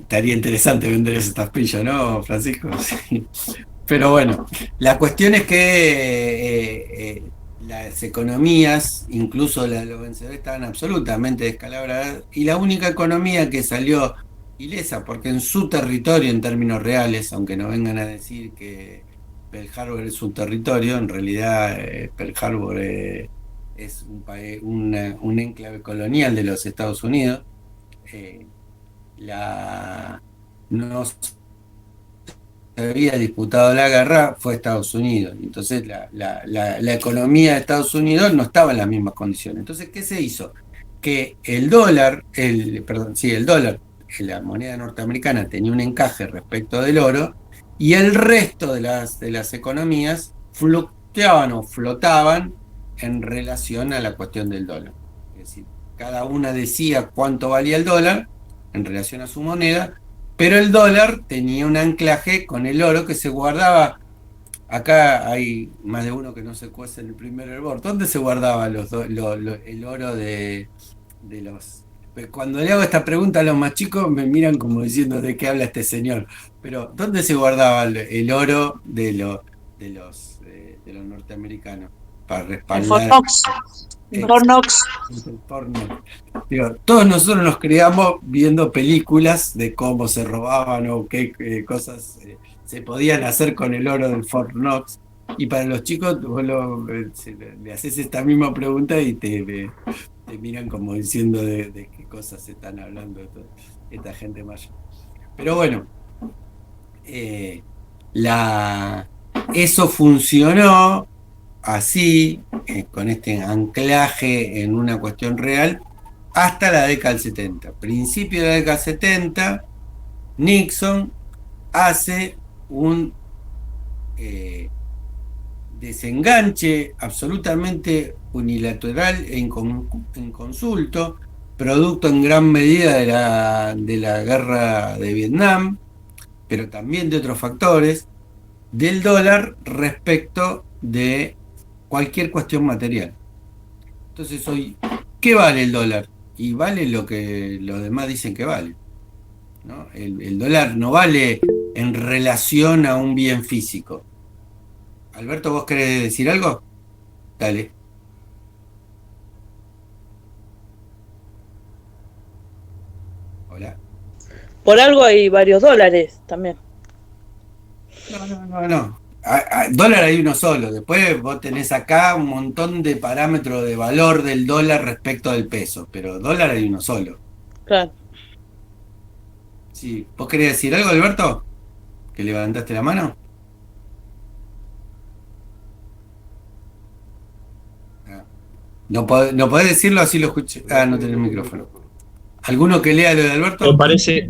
Estaría interesante vender esa estampilla, ¿no, Francisco? Sí. Pero bueno, la cuestión es que las economías, incluso la de los vencedores, estaban absolutamente descalabradas, y la única economía que salió ilesa, porque en su territorio, en términos reales, aunque no vengan a decir que Pearl Harbor es un territorio, en realidad Pearl Harbor es un enclave colonial de los Estados Unidos. No se había disputado la guerra, fue Estados Unidos. Entonces la economía de Estados Unidos no estaba en las mismas condiciones. Entonces, ¿qué se hizo? Que el dólar, la moneda norteamericana, tenía un encaje respecto del oro, y el resto de las economías fluctuaban o flotaban en relación a la cuestión del dólar. Es decir, cada una decía cuánto valía el dólar en relación a su moneda, pero el dólar tenía un anclaje con el oro que se guardaba. Acá hay más de uno que no se cuece en el primer hervor. ¿Dónde se guardaba el oro de los...? Cuando le hago esta pregunta a los más chicos me miran como diciendo ¿de qué habla este señor? Pero ¿dónde se guardaba el oro de los norteamericanos? Para respaldar... Fort Knox. Digo, todos nosotros nos criamos viendo películas de cómo se robaban o qué cosas se podían hacer con el oro del Fort Knox, y para los chicos vos le haces esta misma pregunta y te miran como diciendo de qué cosas se están hablando esta gente mayor. Pero bueno, eso funcionó así, con este anclaje en una cuestión real, hasta la década del 70. Principio de la década del 70, Nixon hace un desenganche absolutamente unilateral e inconsulto, producto en gran medida de la guerra de Vietnam, pero también de otros factores, del dólar respecto de cualquier cuestión material. Entonces hoy, ¿qué vale el dólar? Y vale lo que los demás dicen que vale, ¿no? El dólar no vale en relación a un bien físico. Alberto, ¿vos querés decir algo? Dale. Hola. Por algo hay varios dólares también. No. Dólar hay uno solo. Después vos tenés acá un montón de parámetros de valor del dólar respecto del peso, pero dólar hay uno solo. Claro. Sí. ¿Vos querés decir algo, Alberto? ¿Que levantaste la mano? No podés decirlo, así lo escuché. No tenés el micrófono. ¿Alguno que lea lo de Alberto?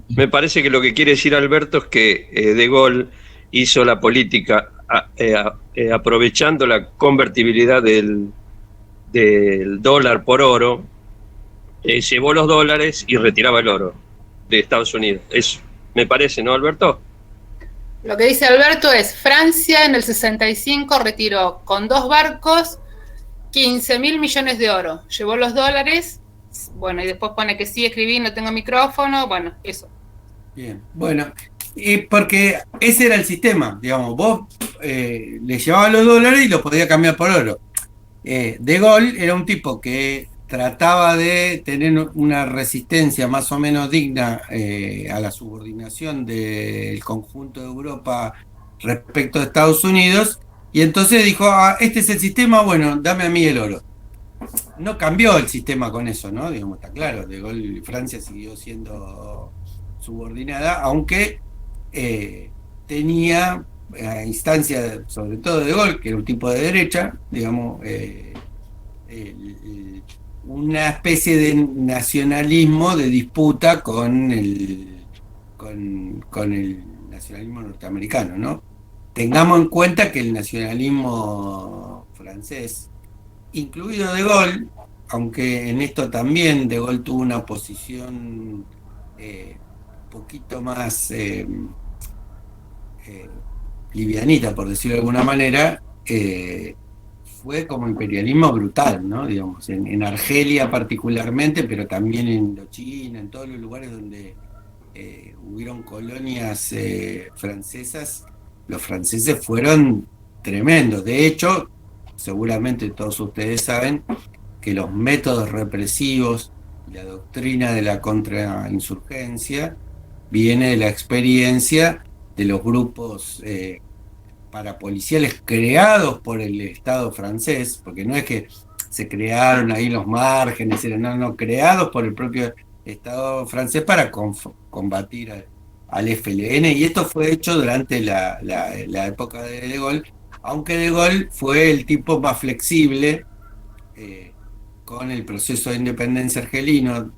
Me parece que lo que quiere decir Alberto es que De Gaulle hizo la política aprovechando la convertibilidad del dólar por oro, llevó los dólares y retiraba el oro de Estados Unidos. Eso me parece, ¿no, Alberto? Lo que dice Alberto es: Francia en el 65 retiró con 2 barcos 15.000 millones de oro, llevó los dólares, bueno, y después pone que sí, escribí, no tengo micrófono, bueno, eso. Bien, bueno, porque ese era el sistema, digamos, vos le llevabas los dólares y los podías cambiar por oro. De Gaulle era un tipo que trataba de tener una resistencia más o menos digna a la subordinación del conjunto de Europa respecto a Estados Unidos, y entonces dijo, este es el sistema, bueno, dame a mí el oro. No cambió el sistema con eso, ¿no? Digamos, está claro, De Gaulle, Francia siguió siendo subordinada, aunque tenía a instancia, sobre todo De Gaulle, que era un tipo de derecha, digamos, una especie de nacionalismo de disputa con el nacionalismo norteamericano, ¿no? Tengamos en cuenta que el nacionalismo francés, incluido De Gaulle, aunque en esto también De Gaulle tuvo una posición un poquito más livianita, por decirlo de alguna manera, fue como imperialismo brutal, ¿no? Digamos, en Argelia particularmente, pero también en Indochina, en todos los lugares donde hubieron colonias francesas, los franceses fueron tremendos. De hecho, seguramente todos ustedes saben que los métodos represivos y la doctrina de la contrainsurgencia viene de la experiencia de los grupos parapoliciales creados por el Estado francés, porque no es que se crearon ahí los márgenes, no, creados por el propio Estado francés para combatir al FLN, y esto fue hecho durante la época de Gaulle, aunque De Gaulle fue el tipo más flexible con el proceso de independencia argelino,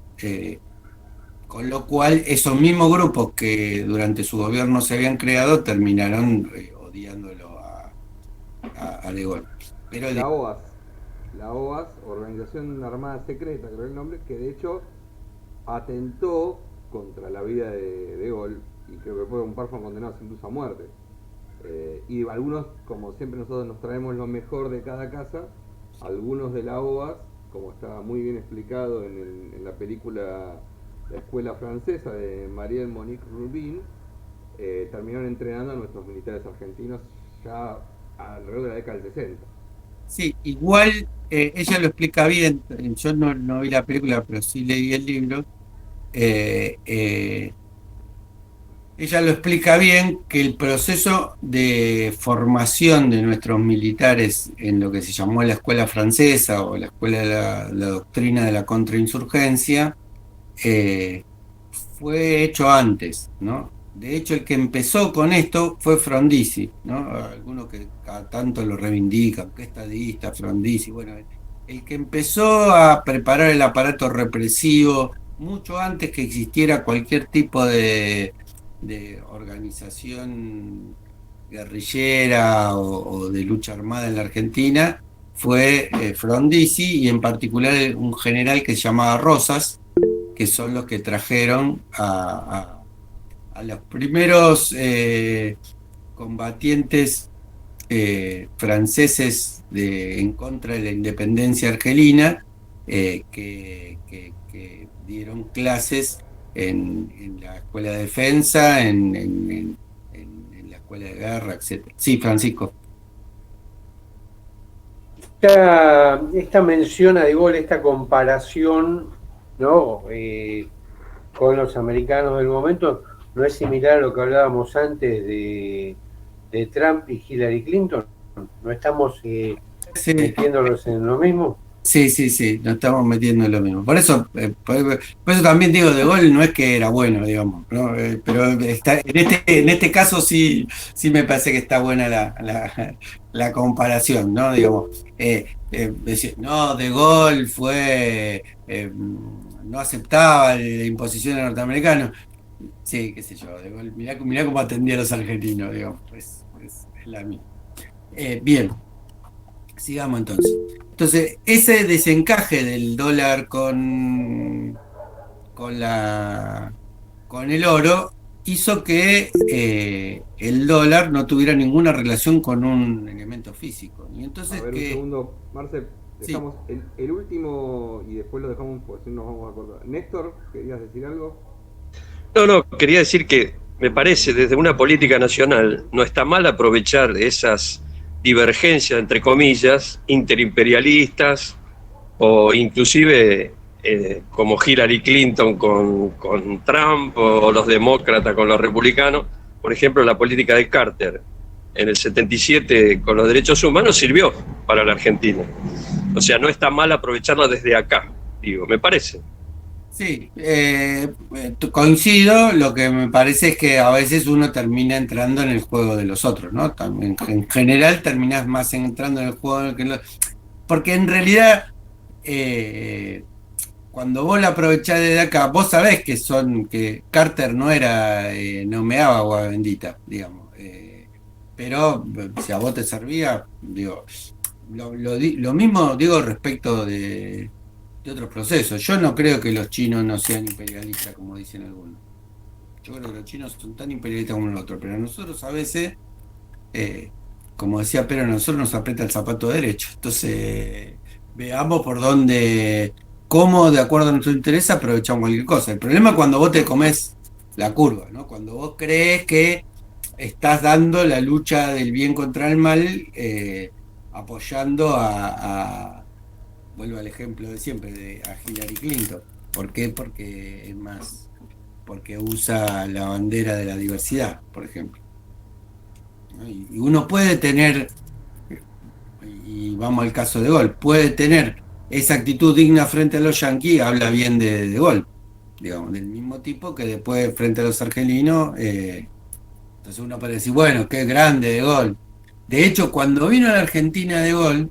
con lo cual esos mismos grupos que durante su gobierno se habían creado terminaron odiándolo a De Gaulle. Pero la OAS, Organización Armada Secreta, creo el nombre, que de hecho atentó contra la vida de Gaulle, y creo que fue un par fueron condenados incluso a muerte. Y algunos, como siempre nosotros nos traemos lo mejor de cada casa, algunos de la OAS, como está muy bien explicado en la película La Escuela Francesa de Marielle Monique Rubin, terminaron entrenando a nuestros militares argentinos ya alrededor de la década del 60. Sí, igual ella lo explica bien, yo no vi la película, pero sí leí el libro. Ella lo explica bien, que el proceso de formación de nuestros militares en lo que se llamó la Escuela Francesa o la Escuela de la Doctrina de la Contrainsurgencia fue hecho antes, ¿no? De hecho, el que empezó con esto fue Frondizi, ¿no? Algunos que cada tanto lo reivindican, que estadista, Frondizi, bueno, el que empezó a preparar el aparato represivo mucho antes que existiera cualquier tipo de organización guerrillera o de lucha armada en la Argentina, fue Frondizi, y en particular un general que se llamaba Rosas, que son los que trajeron a los primeros combatientes franceses en contra de la independencia argelina, que dieron clases en la escuela de defensa, en la escuela de guerra, etc. Sí, Francisco. Esta mención a De Gaulle, esta comparación, ¿no? Con los americanos del momento, ¿no es similar a lo que hablábamos antes de Trump y Hillary Clinton? ¿No estamos metiéndolos en lo mismo? Sí, nos estamos metiendo en lo mismo. Por eso también digo, De Gaulle no es que era bueno, digamos, ¿no? Pero en este caso sí me parece que está buena la comparación, ¿no? Digamos, decir, no, De Gaulle fue no aceptaba la imposición de norteamericanos. Sí, qué sé yo, De Gaulle, mirá cómo atendía a los argentinos, digamos, es la misma. Bien, sigamos entonces. Entonces, ese desencaje del dólar con el oro hizo que el dólar no tuviera ninguna relación con un elemento físico. Y entonces, a ver, un segundo, Marcel, dejamos el último y después lo dejamos porque si no nos vamos a acordar. Néstor, ¿querías decir algo? No, quería decir que me parece desde una política nacional no está mal aprovechar esas divergencias, entre comillas, interimperialistas o inclusive como Hillary Clinton con Trump, o los demócratas con los republicanos. Por ejemplo, la política de Carter en el 77 con los derechos humanos sirvió para la Argentina. O sea, no está mal aprovecharla desde acá, digo, me parece. Sí, coincido. Lo que me parece es que a veces uno termina entrando en el juego de los otros, ¿no? También, en general terminás más entrando en el juego en el que porque en realidad cuando vos la aprovechás desde acá, vos sabés que Carter no era, no meaba agua bendita, digamos. Pero si a vos te servía, digo, lo mismo digo respecto de otros procesos. Yo no creo que los chinos no sean imperialistas, como dicen algunos. Yo creo que los chinos son tan imperialistas como los otros, pero a nosotros a veces, como decía Pedro, a nosotros nos aprieta el zapato derecho. Entonces, veamos por dónde, cómo, de acuerdo a nuestro interés, aprovechamos cualquier cosa. El problema es cuando vos te comes la curva, ¿no? Cuando vos crees que estás dando la lucha del bien contra el mal, apoyando vuelvo al ejemplo de siempre, a Hillary Clinton. ¿Por qué? Porque usa la bandera de la diversidad, por ejemplo. ¿No? Y uno puede tener, y vamos al caso de Gol, puede tener esa actitud digna frente a los yanquis, habla bien de Gol, digamos, del mismo tipo que después frente a los argelinos, entonces uno puede decir, bueno, qué grande de Gol. De hecho, cuando vino a la Argentina de Gol,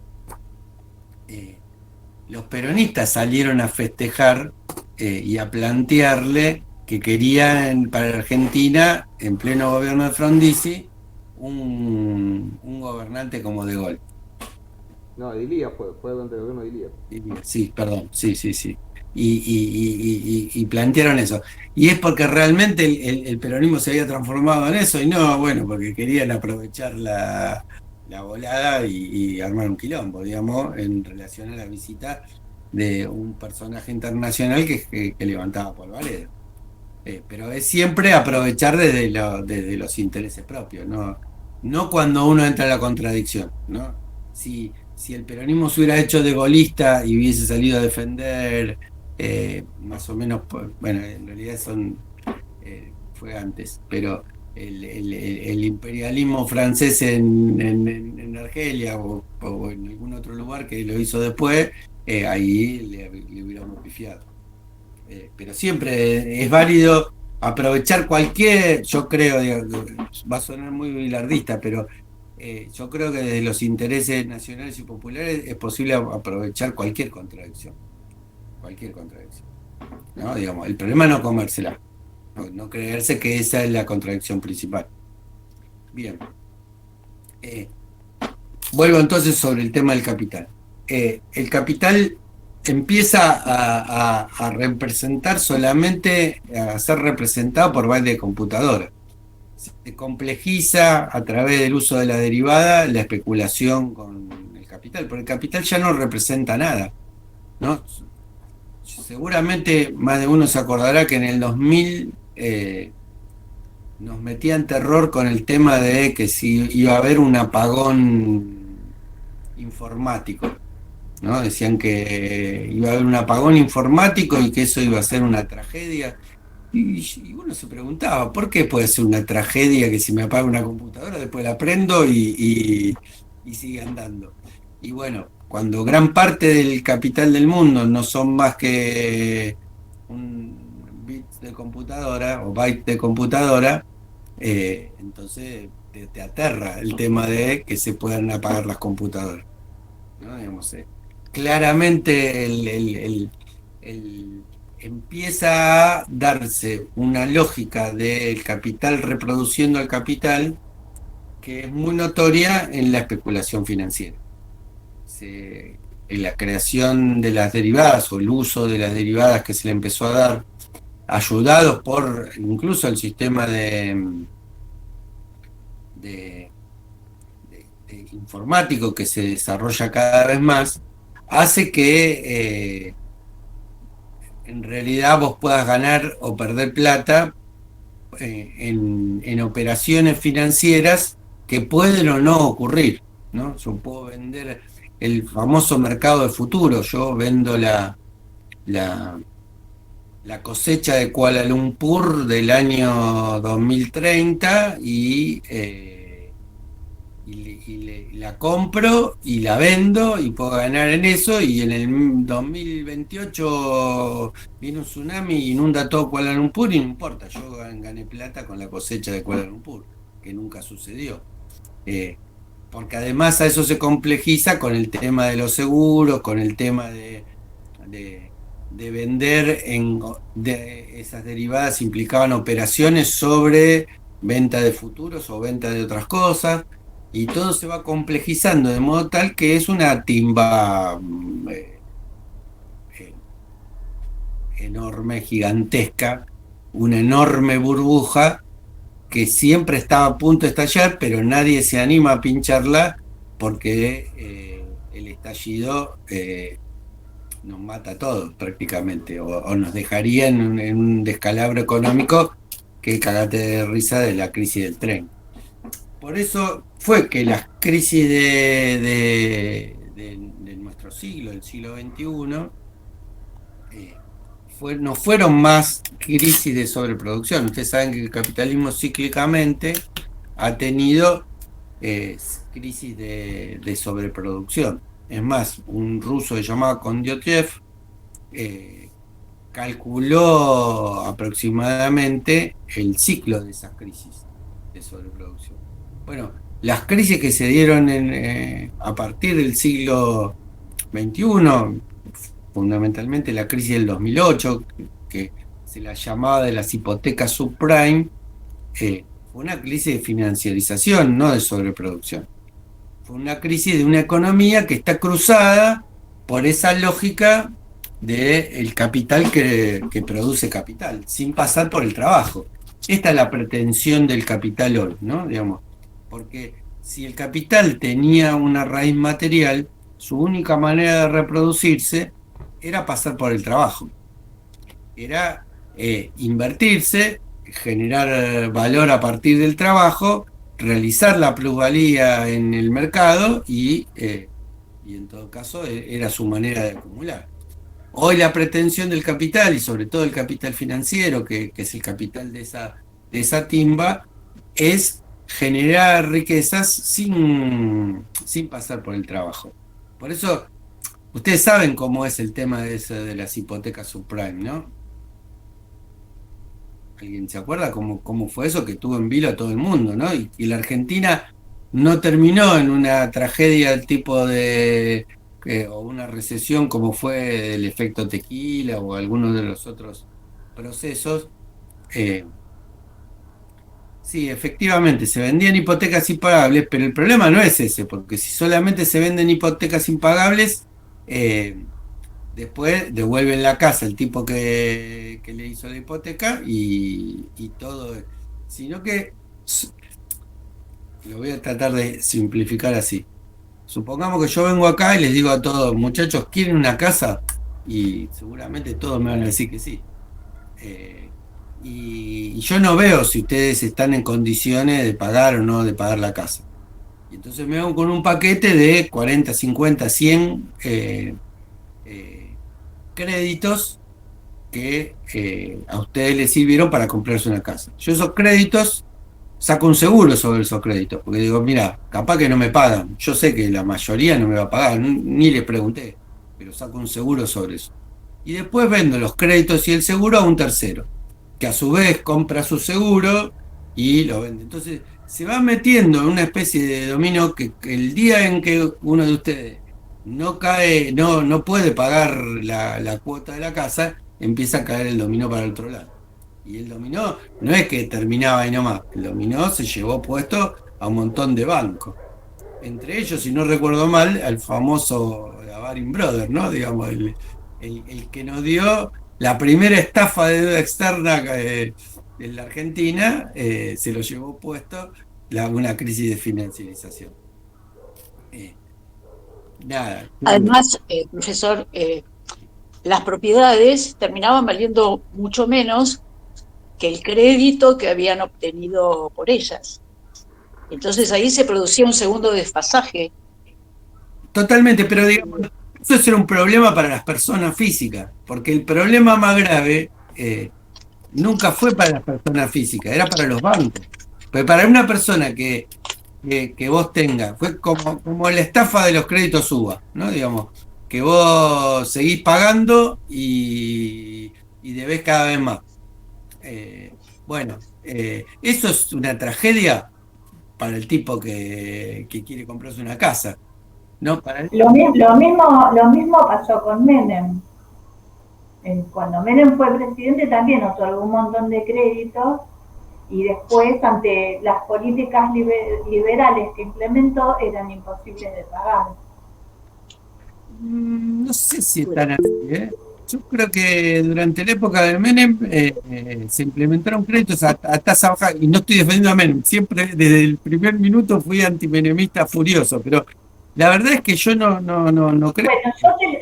los peronistas salieron a festejar y a plantearle que querían para la Argentina, en pleno gobierno de Frondizi, un gobernante como De Gaulle. No, Dilía fue durante el gobierno de Dilía. Sí, perdón, sí. Y plantearon eso. Y es porque realmente el peronismo se había transformado en eso, y no, bueno, porque querían aprovechar la volada y armar un quilombo, digamos, en relación a la visita de un personaje internacional que levantaba polvareda. Pero es siempre aprovechar desde los intereses propios, no cuando uno entra en la contradicción, ¿no? Si el peronismo se hubiera hecho de golista y hubiese salido a defender, más o menos, bueno, en realidad fue antes, pero el imperialismo francés en Argelia o en algún otro lugar que lo hizo después, ahí le hubiéramos pifiado. Pero siempre es válido aprovechar yo creo, va a sonar muy bilardista, pero yo creo que desde los intereses nacionales y populares es posible aprovechar cualquier contradicción, ¿no? Digamos, el problema es no comérsela, no creerse que esa es la contradicción principal. Bien. Vuelvo entonces sobre el tema del capital. El capital empieza a representar solamente, a ser representado por bytes de computadora. Se complejiza a través del uso de la derivada la especulación con el capital, porque el capital ya no representa nada, ¿no? Seguramente más de uno se acordará que en el 2000 nos metían terror con el tema de que si iba a haber un apagón informático, ¿no? Decían que iba a haber un apagón informático y que eso iba a ser una tragedia. Y uno se preguntaba, ¿por qué puede ser una tragedia que si me apaga una computadora, después la prendo y sigue andando? Y bueno, cuando gran parte del capital del mundo no son más que un bit de computadora o byte de computadora, entonces te aterra el tema de que se puedan apagar las computadoras, ¿no? Digamos, claramente empieza a darse una lógica del capital reproduciendo al capital que es muy notoria en la especulación financiera. En la creación de las derivadas o el uso de las derivadas que se le empezó a dar, ayudados por incluso el sistema de informático que se desarrolla cada vez más, hace que en realidad vos puedas ganar o perder plata en operaciones financieras que pueden o no ocurrir, ¿no? Yo puedo vender, el famoso mercado de futuros. Yo vendo la cosecha de Kuala Lumpur del año 2030 y la compro y la vendo y puedo ganar en eso, y en el 2028 viene un tsunami y inunda todo Kuala Lumpur y no importa, yo gané plata con la cosecha de Kuala Lumpur, que nunca sucedió. Porque además a eso se complejiza con el tema de los seguros, con el tema de vender esas derivadas implicaban operaciones sobre venta de futuros o venta de otras cosas, y todo se va complejizando de modo tal que es una timba enorme, gigantesca, una enorme burbuja que siempre está a punto de estallar, pero nadie se anima a pincharla porque el estallido nos mata a todos prácticamente, o nos dejaría en un descalabro económico que cagate de risa de la crisis del tren. Por eso fue que las crisis de nuestro siglo, el siglo XXI, no fueron más crisis de sobreproducción. Ustedes saben que el capitalismo cíclicamente ha tenido crisis de sobreproducción. Es más, un ruso llamado Kondyotyev calculó aproximadamente el ciclo de esas crisis de sobreproducción. Bueno, las crisis que se dieron a partir del siglo XXI, fundamentalmente la crisis del 2008, que se la llamaba de las hipotecas subprime, fue una crisis de financiarización, no de sobreproducción. Fue una crisis de una economía que está cruzada por esa lógica del capital que produce capital, sin pasar por el trabajo. Esta es la pretensión del capital hoy, ¿no? Digamos, porque si el capital tenía una raíz material, su única manera de reproducirse era pasar por el trabajo. Era invertirse, generar valor a partir del trabajo, realizar la plusvalía en el mercado y en todo caso era su manera de acumular. Hoy la pretensión del capital, y sobre todo el capital financiero, que es el capital de esa timba, es generar riquezas sin pasar por el trabajo. Por eso, ustedes saben cómo es el tema de las hipotecas subprime, ¿no? ¿Alguien se acuerda cómo fue eso que tuvo en vilo a todo el mundo, ¿no? Y la Argentina no terminó en una tragedia del tipo de o una recesión como fue el efecto tequila o algunos de los otros procesos. Sí, efectivamente, se vendían hipotecas impagables, pero el problema no es ese, porque si solamente se venden hipotecas impagables, después devuelven la casa el tipo que le hizo la hipoteca y todo. Sino que, lo voy a tratar de simplificar así. Supongamos que yo vengo acá y les digo a todos, muchachos, ¿quieren una casa? Y seguramente todos me van a decir que sí. Y yo no veo si ustedes están en condiciones de pagar o no de pagar la casa. Y entonces me vengo con un paquete de 40, 50, 100 créditos que a ustedes les sirvieron para comprarse una casa. Yo esos créditos saco un seguro sobre esos créditos, porque digo, mira, capaz que no me pagan. Yo sé que la mayoría no me va a pagar, ni les pregunté, pero saco un seguro sobre eso. Y después vendo los créditos y el seguro a un tercero, que a su vez compra su seguro y lo vende. Entonces se va metiendo en una especie de dominó que el día en que uno de ustedes no puede pagar la cuota de la casa, empieza a caer el dominó para el otro lado. Y el dominó no es que terminaba ahí nomás, el dominó se llevó puesto a un montón de bancos. Entre ellos, si no recuerdo mal, al famoso Baring Brothers, ¿no? Digamos, el que nos dio la primera estafa de deuda externa en la Argentina, se lo llevó puesto una crisis de financiarización. Nada. Además, profesor, las propiedades terminaban valiendo mucho menos que el crédito que habían obtenido por ellas. Entonces ahí se producía un segundo desfasaje Totalmente, pero digamos, eso era un problema para las personas físicas, porque el problema más grave nunca fue para las personas físicas, era para los bancos. Pero para una persona que vos tengas, fue como la estafa de los créditos UBA, ¿no? Digamos, que vos seguís pagando y debés cada vez más. Bueno, eso es una tragedia para el tipo que quiere comprarse una casa. No, Lo mismo pasó con Menem. Cuando Menem fue presidente también otorgó un montón de créditos y después, ante las políticas liberales que implementó, eran imposibles de pagar. No sé si están así, ¿eh? Yo creo que durante la época de Menem se implementaron créditos a tasa baja, y no estoy defendiendo a Menem, siempre desde el primer minuto fui antimenemista furioso, pero la verdad es que yo no creo. Bueno,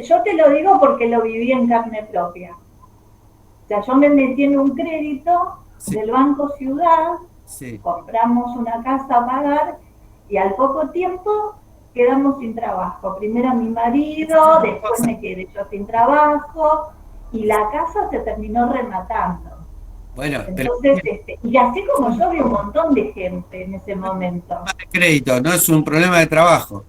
yo te lo digo porque lo viví en carne propia. O sea, yo me metí en un crédito del Banco Ciudad, compramos una casa a pagar y al poco tiempo quedamos sin trabajo. Primero mi marido, después me quedé yo sin trabajo y la casa se terminó rematando. Bueno, entonces, y así como yo vi un montón de gente en ese momento. Crédito, no es un problema de trabajo.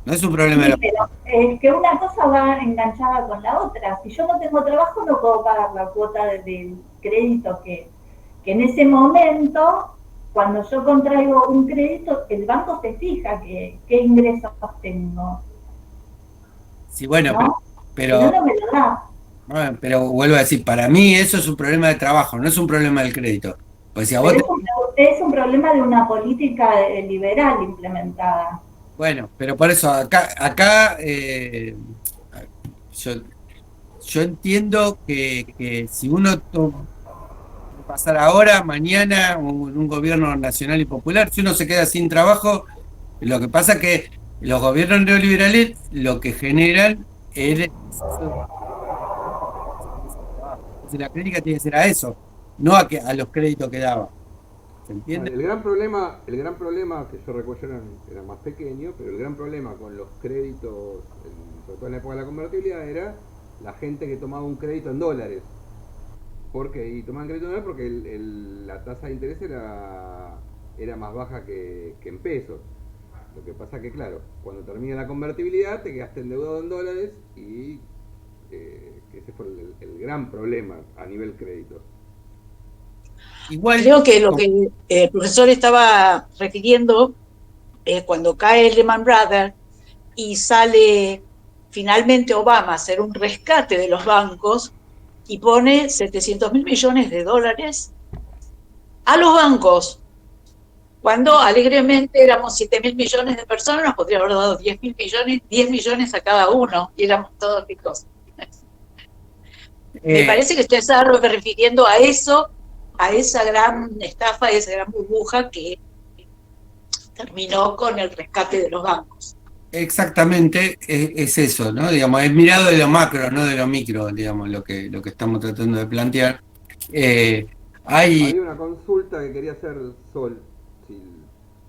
No es un problema de pero es que una cosa va enganchada con la otra. Si yo no tengo trabajo, no puedo pagar la cuota del crédito que en ese momento, cuando yo contraigo un crédito, el banco se fija qué ingresos tengo. Sí, bueno, ¿no? pero no me lo da. Bueno, pero vuelvo a decir, para mí eso es un problema de trabajo, no es un problema del crédito. Pues si a vos es un problema de una política liberal implementada. Bueno, pero por eso acá yo entiendo que si uno pasar ahora, mañana, un gobierno nacional y popular, si uno se queda sin trabajo, lo que pasa es que los gobiernos neoliberales lo que generan es la crítica tiene que ser a eso, no a los créditos que daba. ¿Se entiende? El gran problema que yo recuerdo era más pequeño, pero el gran problema con los créditos, sobre todo en la época de la convertibilidad, era la gente que tomaba un crédito en dólares. Y tomaban crédito en dólares porque la tasa de interés era más baja que en pesos. Lo que pasa que, claro, cuando termina la convertibilidad te quedaste endeudado en dólares y ese fue el gran problema a nivel crédito. Igual, creo que lo que el profesor estaba refiriendo es cuando cae Lehman Brothers y sale finalmente Obama a hacer un rescate de los bancos y pone 700.000 millones de dólares a los bancos, cuando alegremente éramos 7.000 millones de personas, nos podría haber dado 10 millones a cada uno y éramos todos ricos. Me parece que usted está refiriendo a eso, a esa gran estafa, a esa gran burbuja que terminó con el rescate de los bancos. Exactamente, es eso, ¿no? Digamos, es mirado de lo macro, no de lo micro, digamos, lo que estamos tratando de plantear. Hay una consulta que quería hacer Sol.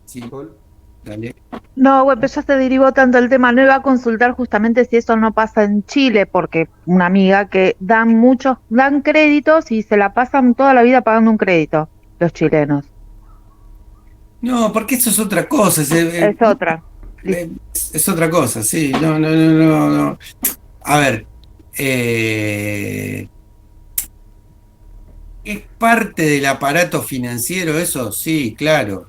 Sí. Sol. Dale. No, bueno, ya se derivó tanto el tema. No iba a consultar justamente si eso no pasa en Chile, porque una amiga que dan créditos y se la pasan toda la vida pagando un crédito, los chilenos. No, porque eso es otra cosa. Es otra. Es otra cosa, sí. No. A ver, ¿es parte del aparato financiero eso? Sí, claro.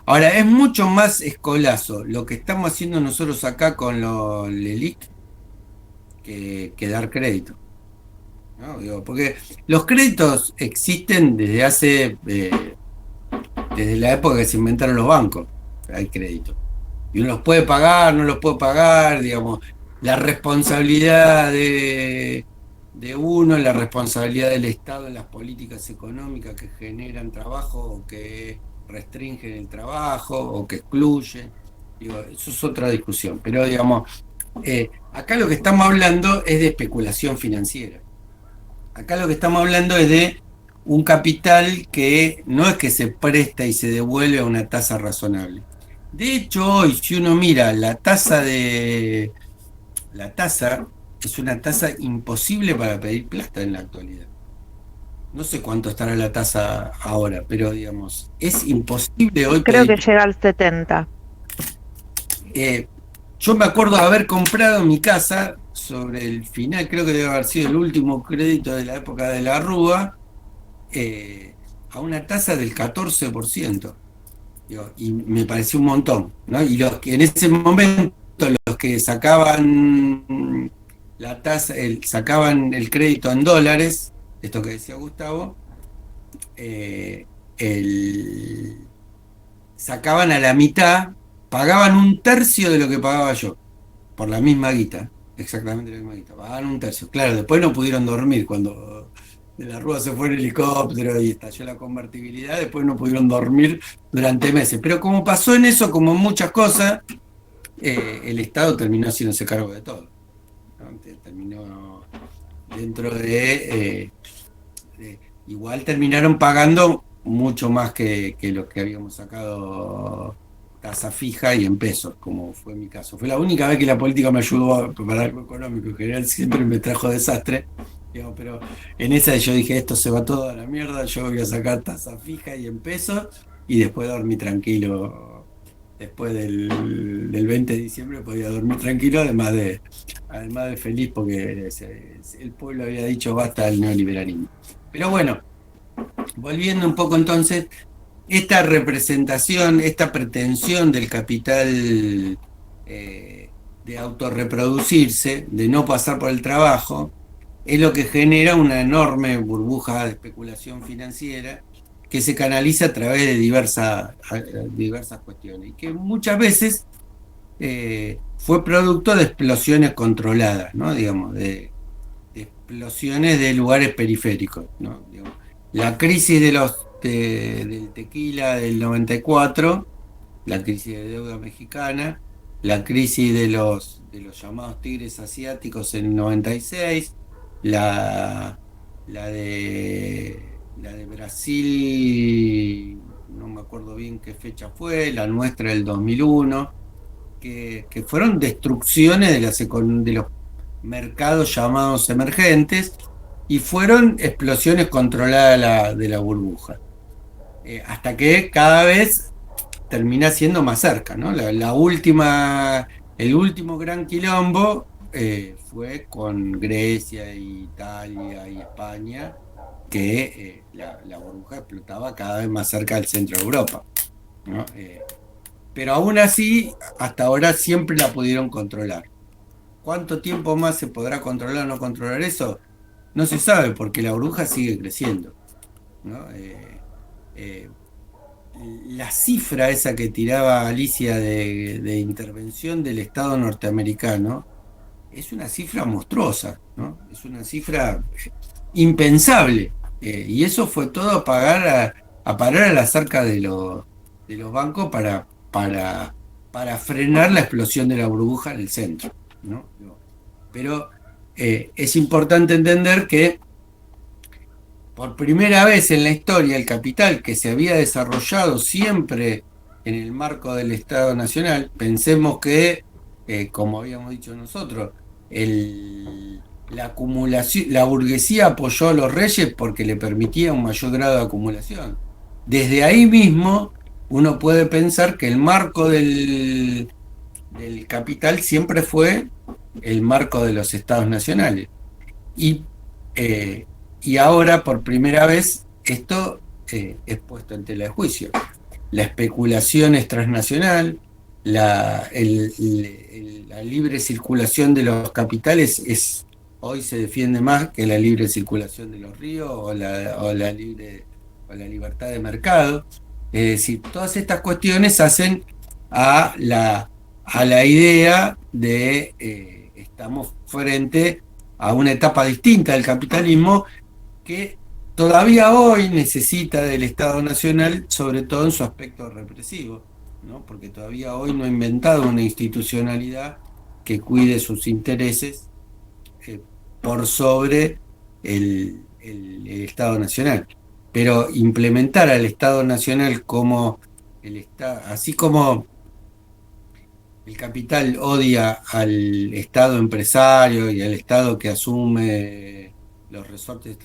Ahora, es mucho más escolazo lo que estamos haciendo nosotros acá con el LELIC que dar crédito, ¿no? Porque los créditos existen desde la época que se inventaron los bancos. Hay crédito. Y uno los puede pagar, no los puede pagar, digamos, la responsabilidad de uno, la responsabilidad del Estado en las políticas económicas que generan trabajo o que restringen el trabajo o que excluyen. Eso es otra discusión, pero digamos, acá lo que estamos hablando es de especulación financiera. Acá lo que estamos hablando es de un capital que no es que se presta y se devuelve a una tasa razonable. De hecho, hoy, si uno mira la tasa es una tasa imposible para pedir plata en la actualidad. No sé cuánto estará la tasa ahora, pero digamos, es imposible hoy Creo que pedir. llega al 70. Yo me acuerdo de haber comprado mi casa sobre el final, creo que debe haber sido el último crédito de la época de la Rúa, a una tasa del 14%. Digo, y me pareció un montón, ¿no? Y los que en ese momento, los que sacaban la tasa, sacaban el crédito en dólares, esto que decía Gustavo, sacaban a la mitad, pagaban un tercio de lo que pagaba yo, por la misma guita, exactamente la misma guita, pagaban un tercio. Claro, después no pudieron dormir cuando de la Rúa se fue en helicóptero y estalló la convertibilidad, después no pudieron dormir durante meses. Pero como pasó en eso, como en muchas cosas, el Estado terminó haciéndose cargo de todo, ¿no? Terminó dentro igual terminaron pagando mucho más que lo que habíamos sacado tasa fija y en pesos, como fue mi caso. Fue la única vez que la política me ayudó a preparar algo económico. En general siempre me trajo desastre, digamos, pero en esa yo dije, esto se va todo a la mierda, yo voy a sacar tasa fija y en pesos y después dormí tranquilo. Después del 20 de diciembre podía dormir tranquilo, además de feliz porque el pueblo había dicho basta del neoliberalismo. Pero bueno, volviendo un poco entonces, esta representación, esta pretensión del capital de autorreproducirse, de no pasar por el trabajo, es lo que genera una enorme burbuja de especulación financiera que se canaliza a través de diversas cuestiones y que muchas veces fue producto de explosiones controladas, ¿no? Digamos, de explosiones de lugares periféricos, ¿no? Digamos, la crisis del tequila del 94, la crisis de deuda mexicana, la crisis de los llamados tigres asiáticos en el 96, la de Brasil, no me acuerdo bien qué fecha fue, la nuestra del 2001, que fueron destrucciones de los mercados llamados emergentes y fueron explosiones controladas de la burbuja. Hasta que cada vez termina siendo más cerca, ¿no? El último gran quilombo fue con Grecia, Italia y España, que la burbuja explotaba cada vez más cerca del centro de Europa, ¿no? Pero aún así, hasta ahora siempre la pudieron controlar. ¿Cuánto tiempo más se podrá controlar o no controlar eso? No se sabe, porque la burbuja sigue creciendo, ¿no? La cifra esa que tiraba Alicia de intervención del Estado norteamericano es una cifra monstruosa, ¿no? Es una cifra impensable. Y eso fue todo a parar a las arcas de los bancos para frenar la explosión de la burbuja en el centro, ¿no? Pero es importante entender que por primera vez en la historia el capital que se había desarrollado siempre en el marco del Estado Nacional, pensemos que, como habíamos dicho nosotros, la acumulación, la burguesía apoyó a los reyes porque le permitía un mayor grado de acumulación. Desde ahí mismo uno puede pensar que el marco del capital siempre fue el marco de los estados nacionales. Y ahora, por primera vez, esto es puesto en tela de juicio. La especulación es transnacional, la libre circulación de los capitales hoy se defiende más que la libre circulación de los ríos o la libertad de mercado. Es decir, todas estas cuestiones hacen a la idea de estamos frente a una etapa distinta del capitalismo que todavía hoy necesita del Estado Nacional, sobre todo en su aspecto represivo, ¿no? Porque todavía hoy no ha inventado una institucionalidad que cuide sus intereses por sobre el Estado Nacional. Pero implementar al Estado Nacional como así como el capital odia al Estado empresario y al Estado que asume los resortes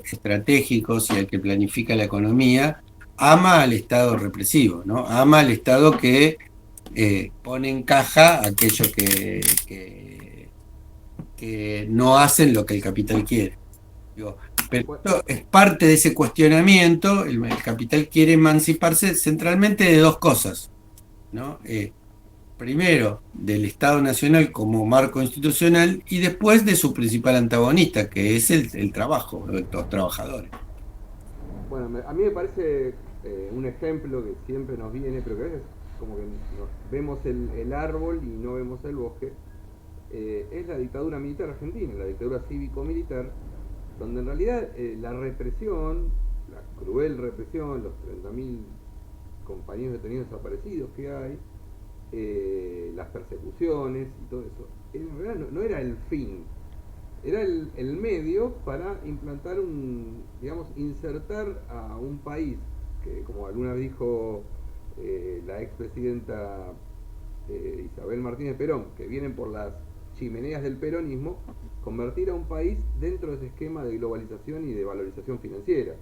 estratégicos y al que planifica la economía, ama al Estado represivo, ¿no? Ama al Estado que pone en caja aquello que no hacen lo que el capital quiere. Digo, pero esto es parte de ese cuestionamiento. El capital quiere emanciparse centralmente de dos cosas, ¿no? Primero, del Estado Nacional como marco institucional y después de su principal antagonista, que es el trabajo, los trabajadores. Bueno, a mí me parece un ejemplo que siempre nos viene, pero que a veces como que vemos el árbol y no vemos el bosque, es la dictadura militar argentina, la dictadura cívico-militar, donde en realidad la represión, la cruel represión, los 30.000 compañeros detenidos desaparecidos que hay, las persecuciones y todo eso, en realidad no era el fin, era el medio para implantar insertar a un país que, como alguna vez dijo la expresidenta Isabel Martínez Perón, que vienen por las chimeneas del peronismo, convertir a un país dentro de ese esquema de globalización y de valorización financiera.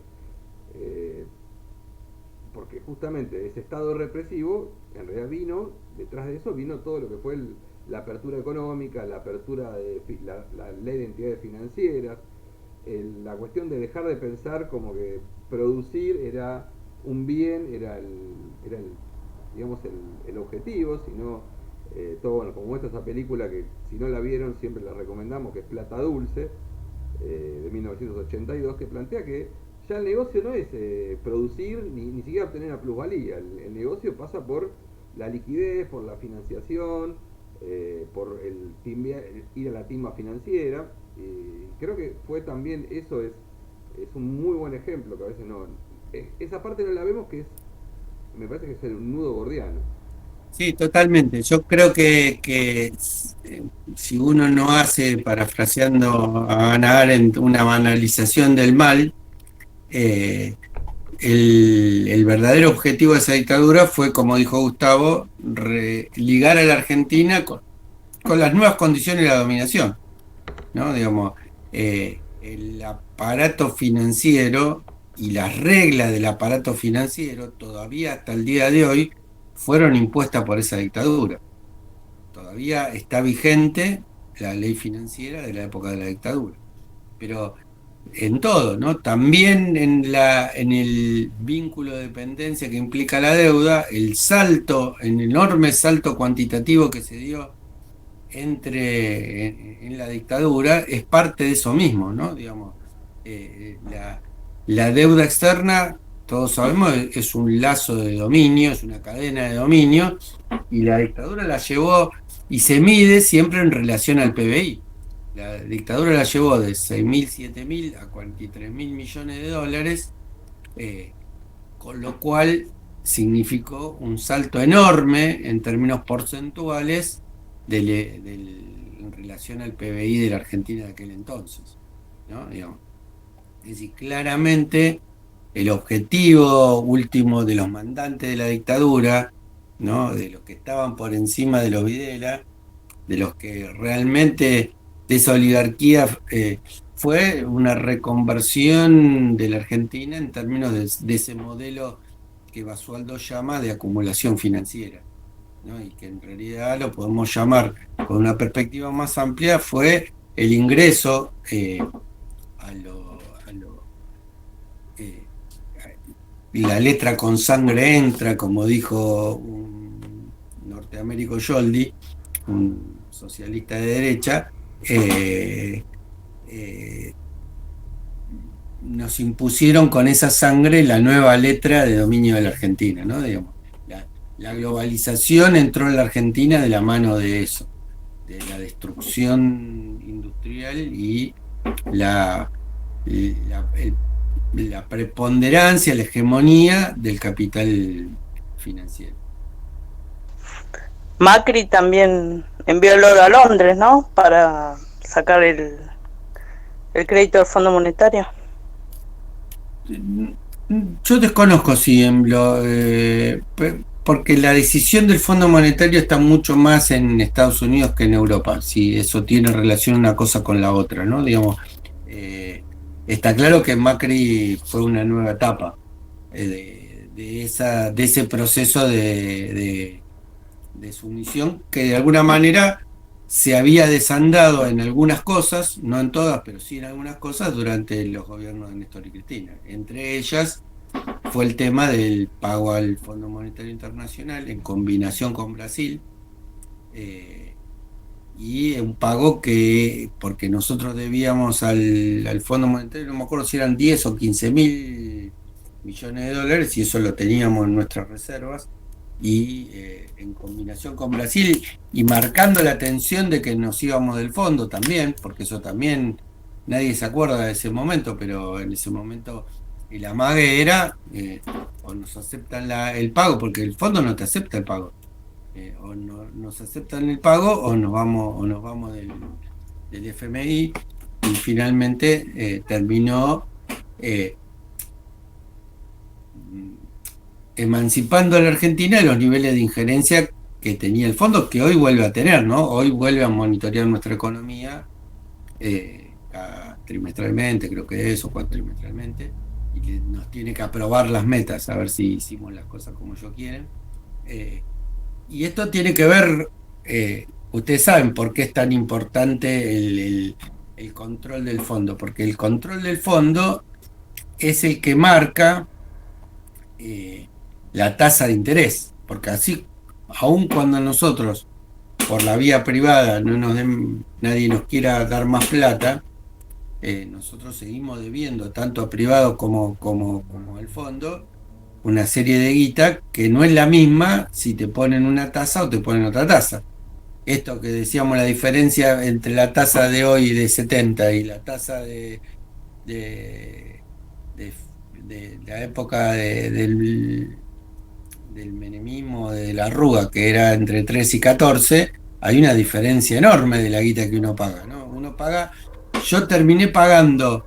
Porque justamente ese estado represivo, en realidad detrás de eso vino todo lo que fue la apertura económica, la apertura de la ley de entidades financieras, la cuestión de dejar de pensar como que producir era un bien, era el objetivo, sino todo, bueno, como esa película que si no la vieron siempre la recomendamos, que es Plata Dulce, de 1982, que plantea que ya el negocio no es producir ni siquiera obtener una plusvalía. El negocio pasa por la liquidez, por la financiación, por ir a la timba financiera. Creo que fue también, eso es un muy buen ejemplo, que a veces no, esa parte no la vemos, que me parece que es un nudo gordiano. Sí, totalmente. Yo creo que si uno no hace, parafraseando a Hannah Arendt, una banalización del mal, el verdadero objetivo de esa dictadura fue, como dijo Gustavo, ligar a la Argentina con las nuevas condiciones de la dominación, ¿no? Digamos, el aparato financiero y las reglas del aparato financiero todavía hasta el día de hoy fueron impuestas por esa dictadura. Todavía está vigente la ley financiera de la época de la dictadura. Pero en todo, ¿no? También en el vínculo de dependencia que implica la deuda, el enorme salto cuantitativo que se dio en la dictadura es parte de eso mismo, ¿no? Digamos, la deuda externa, todos sabemos, es un lazo de dominio, es una cadena de dominio, y la dictadura la llevó, y se mide siempre en relación al PBI. La dictadura la llevó de 6.000, 7.000 a 43.000 millones de dólares, con lo cual significó un salto enorme en términos porcentuales en relación al PBI de la Argentina de aquel entonces, ¿no? Digamos. Es decir, claramente el objetivo último de los mandantes de la dictadura, ¿no? De los que estaban por encima de los Videla, de los que realmente de esa oligarquía, fue una reconversión de la Argentina en términos de ese modelo que Basualdo llama de acumulación financiera, ¿no? Y que en realidad lo podemos llamar, con una perspectiva más amplia, fue el ingreso la letra con sangre entra, como dijo un norteamericano Yoldi, un socialista de derecha, nos impusieron con esa sangre la nueva letra de dominio de la Argentina, ¿no? Digamos, la globalización entró en la Argentina de la mano de eso, de la destrucción industrial y la preponderancia, la hegemonía del capital financiero. Macri también envió el oro a Londres, ¿no? Para sacar el crédito del Fondo Monetario. Yo desconozco si porque la decisión del Fondo Monetario está mucho más en Estados Unidos que en Europa, si eso tiene relación una cosa con la otra, ¿no? Digamos, está claro que Macri fue una nueva etapa de ese proceso de sumisión que de alguna manera se había desandado en algunas cosas, no en todas, pero sí en algunas cosas durante los gobiernos de Néstor y Cristina. Entre ellas fue el tema del pago al Fondo Monetario Internacional en combinación con Brasil, y un pago que, porque nosotros debíamos al Fondo Monetario, no me acuerdo si eran 10 o 15 mil millones de dólares, y eso lo teníamos en nuestras reservas, y en combinación con Brasil, y marcando la atención de que nos íbamos del fondo también, porque eso también nadie se acuerda de ese momento, pero en ese momento el amague era o nos aceptan el pago, porque el fondo no te acepta el pago, o no, nos aceptan el pago o nos vamos del FMI, y finalmente terminó emancipando a la Argentina de los niveles de injerencia que tenía el fondo, que hoy vuelve a tener, ¿no? Hoy vuelve a monitorear nuestra economía trimestralmente, creo que es, o cuatrimestralmente, y nos tiene que aprobar las metas, a ver si hicimos las cosas como ellos quieren. Y esto tiene que ver, ustedes saben por qué es tan importante el control del fondo, porque el control del fondo es el que marca la tasa de interés, porque así, aun cuando nosotros por la vía privada nadie nos quiera dar más plata, nosotros seguimos debiendo tanto a privados como al fondo una serie de guita que no es la misma si te ponen una tasa o te ponen otra tasa. Esto que decíamos, la diferencia entre la tasa de hoy de 70 y la tasa de la época del menemismo, de la Rúa, que era entre 3 y 14, hay una diferencia enorme de la guita que uno paga, ¿no? Uno paga, yo terminé pagando,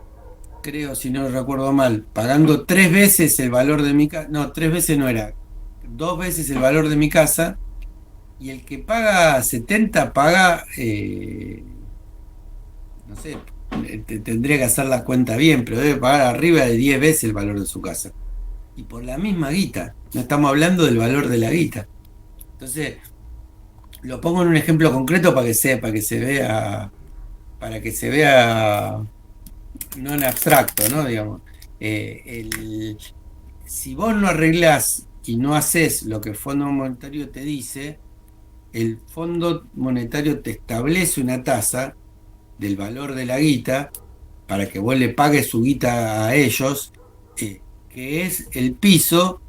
creo, si no recuerdo mal, pagando 3 veces el valor de mi casa, no, 3 veces no era, 2 veces el valor de mi casa, y el que paga 70 paga, no sé, tendría que hacer la cuenta bien, pero debe pagar arriba de 10 veces el valor de su casa. Y por la misma guita, no estamos hablando del valor de la guita. Entonces, lo pongo en un ejemplo concreto para que se vea no en abstracto, ¿no? Digamos, si vos no arreglás y no haces lo que el Fondo Monetario te dice, el Fondo Monetario te establece una tasa del valor de la guita para que vos le pagues su guita a ellos, que es el piso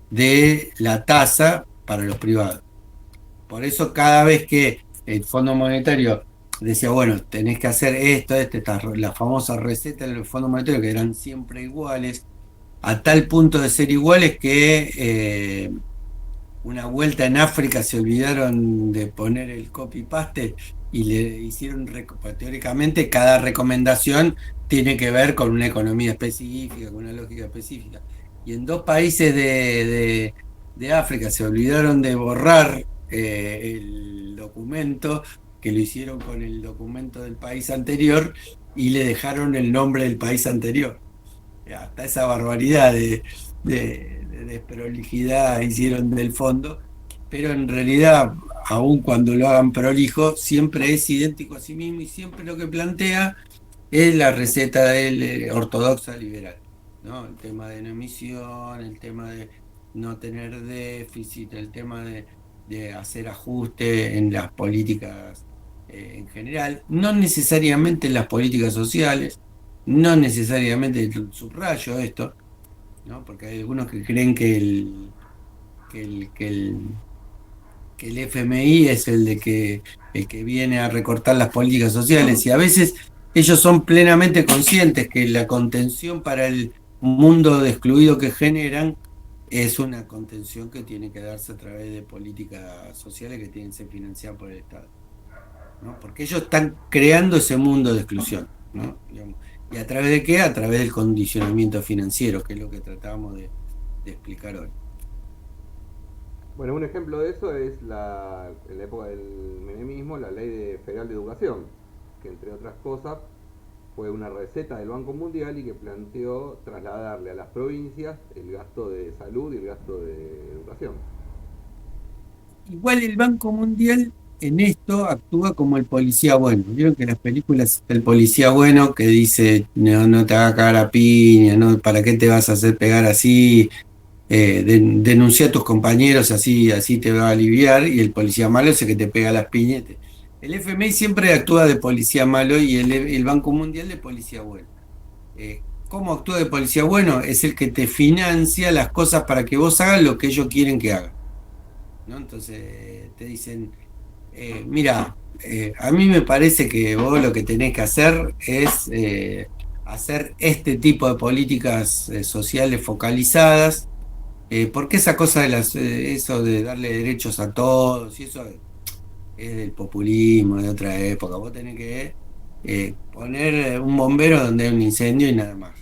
de la tasa para los privados. Por eso cada vez que el Fondo Monetario decía, bueno, tenés que hacer esto, la famosa receta del Fondo Monetario, que eran siempre iguales, a tal punto de ser iguales que una vuelta en África se olvidaron de poner el copy-paste y le hicieron, teóricamente, cada recomendación tiene que ver con una economía específica, con una lógica específica. Y en 2 países de África se olvidaron de borrar el documento, que lo hicieron con el documento del país anterior y le dejaron el nombre del país anterior. Hasta esa barbaridad de desprolijidad hicieron del fondo, pero en realidad, aun cuando lo hagan prolijo, siempre es idéntico a sí mismo y siempre lo que plantea es la receta ortodoxa liberal, ¿no? El tema de no emisión, el tema de no tener déficit, el tema de hacer ajuste en las políticas en general, no necesariamente en las políticas sociales, no necesariamente, subrayo esto, ¿no? Porque hay algunos que creen que el FMI es el que viene a recortar las políticas sociales, y a veces ellos son plenamente conscientes que la contención para el mundo excluido que generan es una contención que tiene que darse a través de políticas sociales que tienen que ser financiadas por el Estado, ¿no? Porque ellos están creando ese mundo de exclusión, ¿no? Digamos, ¿y a través de qué? A través del condicionamiento financiero, que es lo que tratábamos de explicar hoy. Bueno, un ejemplo de eso es en la época del menemismo, la Ley Federal de Educación, que entre otras cosas fue una receta del Banco Mundial y que planteó trasladarle a las provincias el gasto de salud y el gasto de educación. Igual el Banco Mundial en esto actúa como el policía bueno. Vieron que en las películas está el policía bueno que dice, no te haga cagar a piña, no, ¿para qué te vas a hacer pegar así? Denuncia a tus compañeros, así te va a aliviar. Y el policía malo es el que te pega las piñas. El FMI siempre actúa de policía malo y el Banco Mundial de policía bueno. ¿Cómo actúa de policía bueno? Es el que te financia las cosas para que vos hagas lo que ellos quieren que hagas, ¿no? Entonces te dicen, mira, a mí me parece que vos lo que tenés que hacer es hacer este tipo de políticas sociales focalizadas, porque esa cosa de eso de darle derechos a todos y eso es del populismo de otra época. Vos tenés que poner un bombero donde hay un incendio y nada más.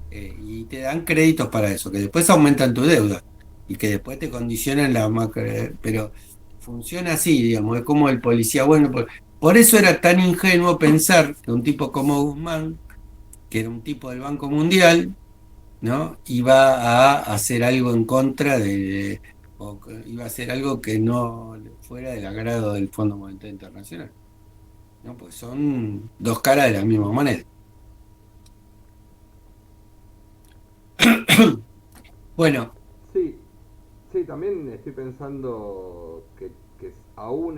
Y te dan créditos para eso, que después aumentan tu deuda y que después te condicionan la macro, pero funciona así, digamos, es como el policía bueno. Por eso era tan ingenuo pensar que un tipo como Guzmán, que era un tipo del Banco Mundial, ¿no?, iba a hacer algo en contra o iba a hacer algo que no fuera del agrado del Fondo Monetario Internacional, ¿no? Pues son dos caras de la misma moneda. Bueno. Sí, también estoy pensando que aún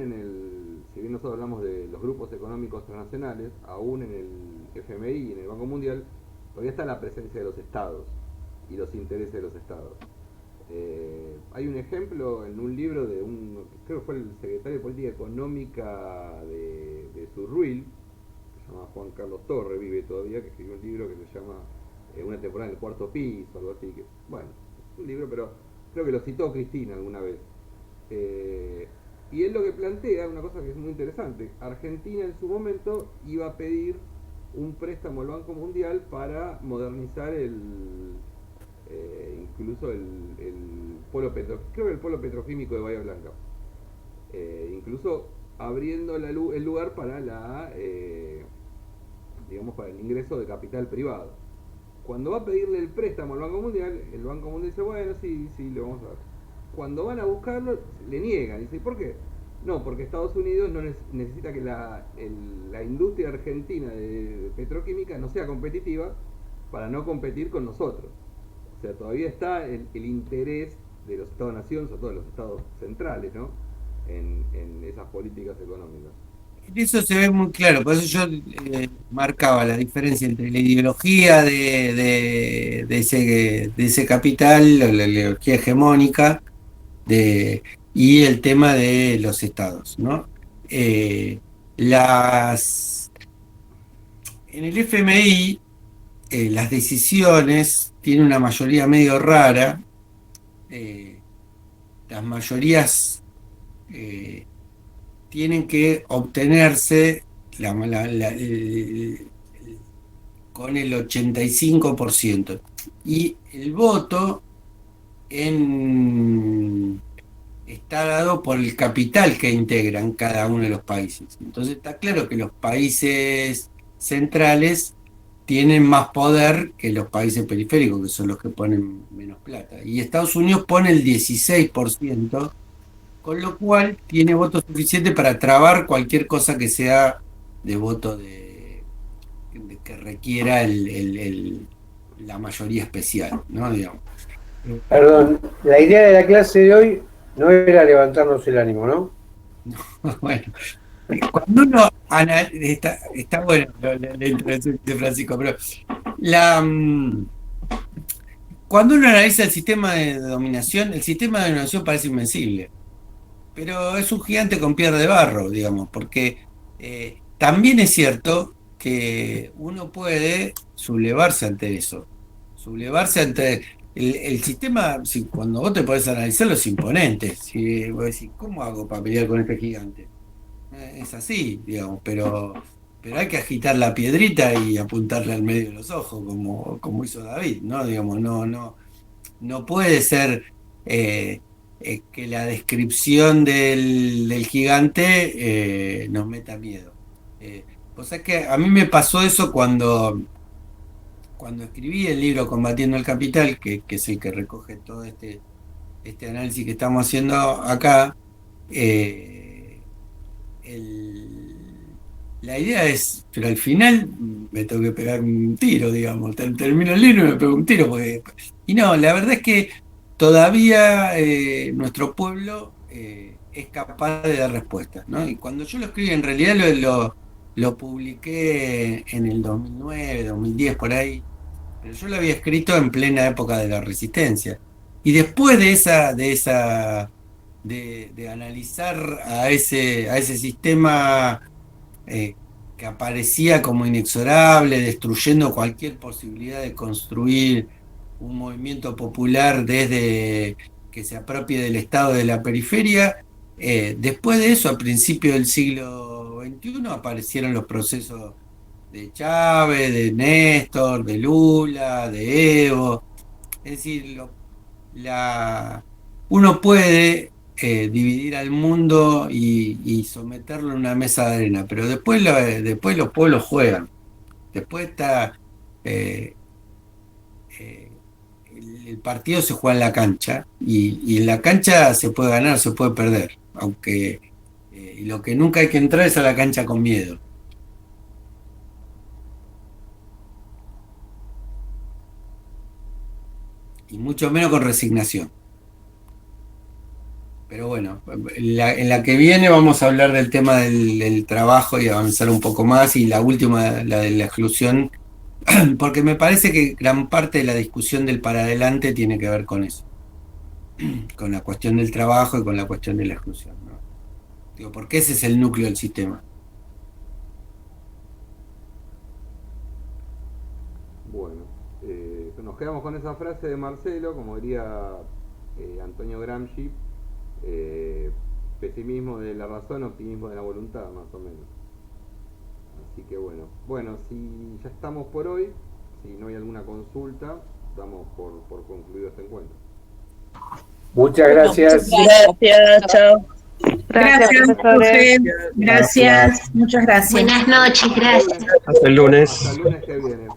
si bien nosotros hablamos de los grupos económicos transnacionales, aún en el FMI y en el Banco Mundial, todavía está la presencia de los estados y los intereses de los estados. Hay un ejemplo en un libro creo que fue el secretario de Política Económica de Surruil, que se llama Juan Carlos Torre, vive todavía, que escribió un libro que se llama Una temporada en el cuarto piso, algo así, que, bueno, es un libro, pero creo que lo citó Cristina alguna vez. Y él lo que plantea, una cosa que es muy interesante, Argentina en su momento iba a pedir un préstamo al Banco Mundial para modernizar incluso el polo creo que el polo petroquímico de Bahía Blanca, incluso abriendo el lugar para digamos, para el ingreso de capital privado. Cuando va a pedirle el préstamo al Banco Mundial, el Banco Mundial dice, bueno, sí, lo vamos a dar. Cuando van a buscarlo, le niegan. Dice, ¿por qué? No, porque Estados Unidos no necesita que la industria argentina de petroquímica no sea competitiva para no competir con nosotros. O sea, todavía está el interés de los Estados-nación, sobre todo de los estados centrales, ¿no?, en esas políticas económicas. Eso se ve muy claro, por eso yo marcaba la diferencia entre la ideología de ese capital, la ideología hegemónica, y el tema de los estados, ¿no? En el FMI, las decisiones tienen una mayoría medio rara. Las mayorías tienen que obtenerse con el 85%. Y el voto está dado por el capital que integran cada uno de los países. Entonces está claro que los países centrales tienen más poder que los países periféricos, que son los que ponen menos plata. Y Estados Unidos pone el 16%, con lo cual tiene voto suficiente para trabar cualquier cosa que sea de voto que requiera la mayoría especial, ¿no? Digamos. Perdón, la idea de la clase de hoy no era levantarnos el ánimo, ¿no? Bueno, cuando uno está bueno la introducción de Francisco, pero cuando uno analiza el sistema de dominación, el sistema de dominación parece invencible, pero es un gigante con piedra de barro, digamos, porque también es cierto que uno puede sublevarse ante eso, sublevarse ante el sistema. Cuando vos te podés analizar los imponentes, si vos decís, ¿cómo hago para pelear con este gigante? Es así, digamos, pero hay que agitar la piedrita y apuntarle al medio de los ojos, como hizo David, ¿no? Digamos, no puede ser que la descripción del gigante nos meta miedo. O sea que a mí me pasó eso cuando escribí el libro Combatiendo el Capital, que es el que recoge todo este análisis que estamos haciendo acá. La idea es, pero al final me tengo que pegar un tiro, digamos, termino el libro y me pego un tiro, y no, la verdad es que todavía nuestro pueblo es capaz de dar respuestas, ¿no? Y cuando yo lo escribí, en realidad lo publiqué en el 2009, 2010, por ahí, pero yo lo había escrito en plena época de la resistencia. Y después de analizar a ese sistema que aparecía como inexorable, destruyendo cualquier posibilidad de construir un movimiento popular desde que se apropie del Estado de la periferia, después de eso, a principios del siglo XXI, aparecieron los procesos de Chávez, de Néstor, de Lula, de Evo. Es decir, uno puede dividir al mundo y someterlo en una mesa de arena, pero después los pueblos juegan. Después está el partido se juega en la cancha, y en la cancha se puede ganar, se puede perder, aunque lo que nunca hay que entrar es a la cancha con miedo. Y mucho menos con resignación. Pero bueno, en la que viene vamos a hablar del tema del trabajo y avanzar un poco más, y la última, la de la exclusión, porque me parece que gran parte de la discusión del para adelante tiene que ver con eso, con la cuestión del trabajo y con la cuestión de la exclusión, ¿no? Digo, porque ese es el núcleo del sistema. Bueno, nos quedamos con esa frase de Marcelo, como diría Antonio Gramsci, pesimismo de la razón, optimismo de la voluntad, más o menos. Así que bueno, si ya estamos por hoy, si no hay alguna consulta, damos por concluido este encuentro. Muchas gracias. Gracias, chao. Gracias, profesores. Gracias, muchas gracias. Buenas noches, gracias. Hasta el lunes. Hasta el lunes que viene.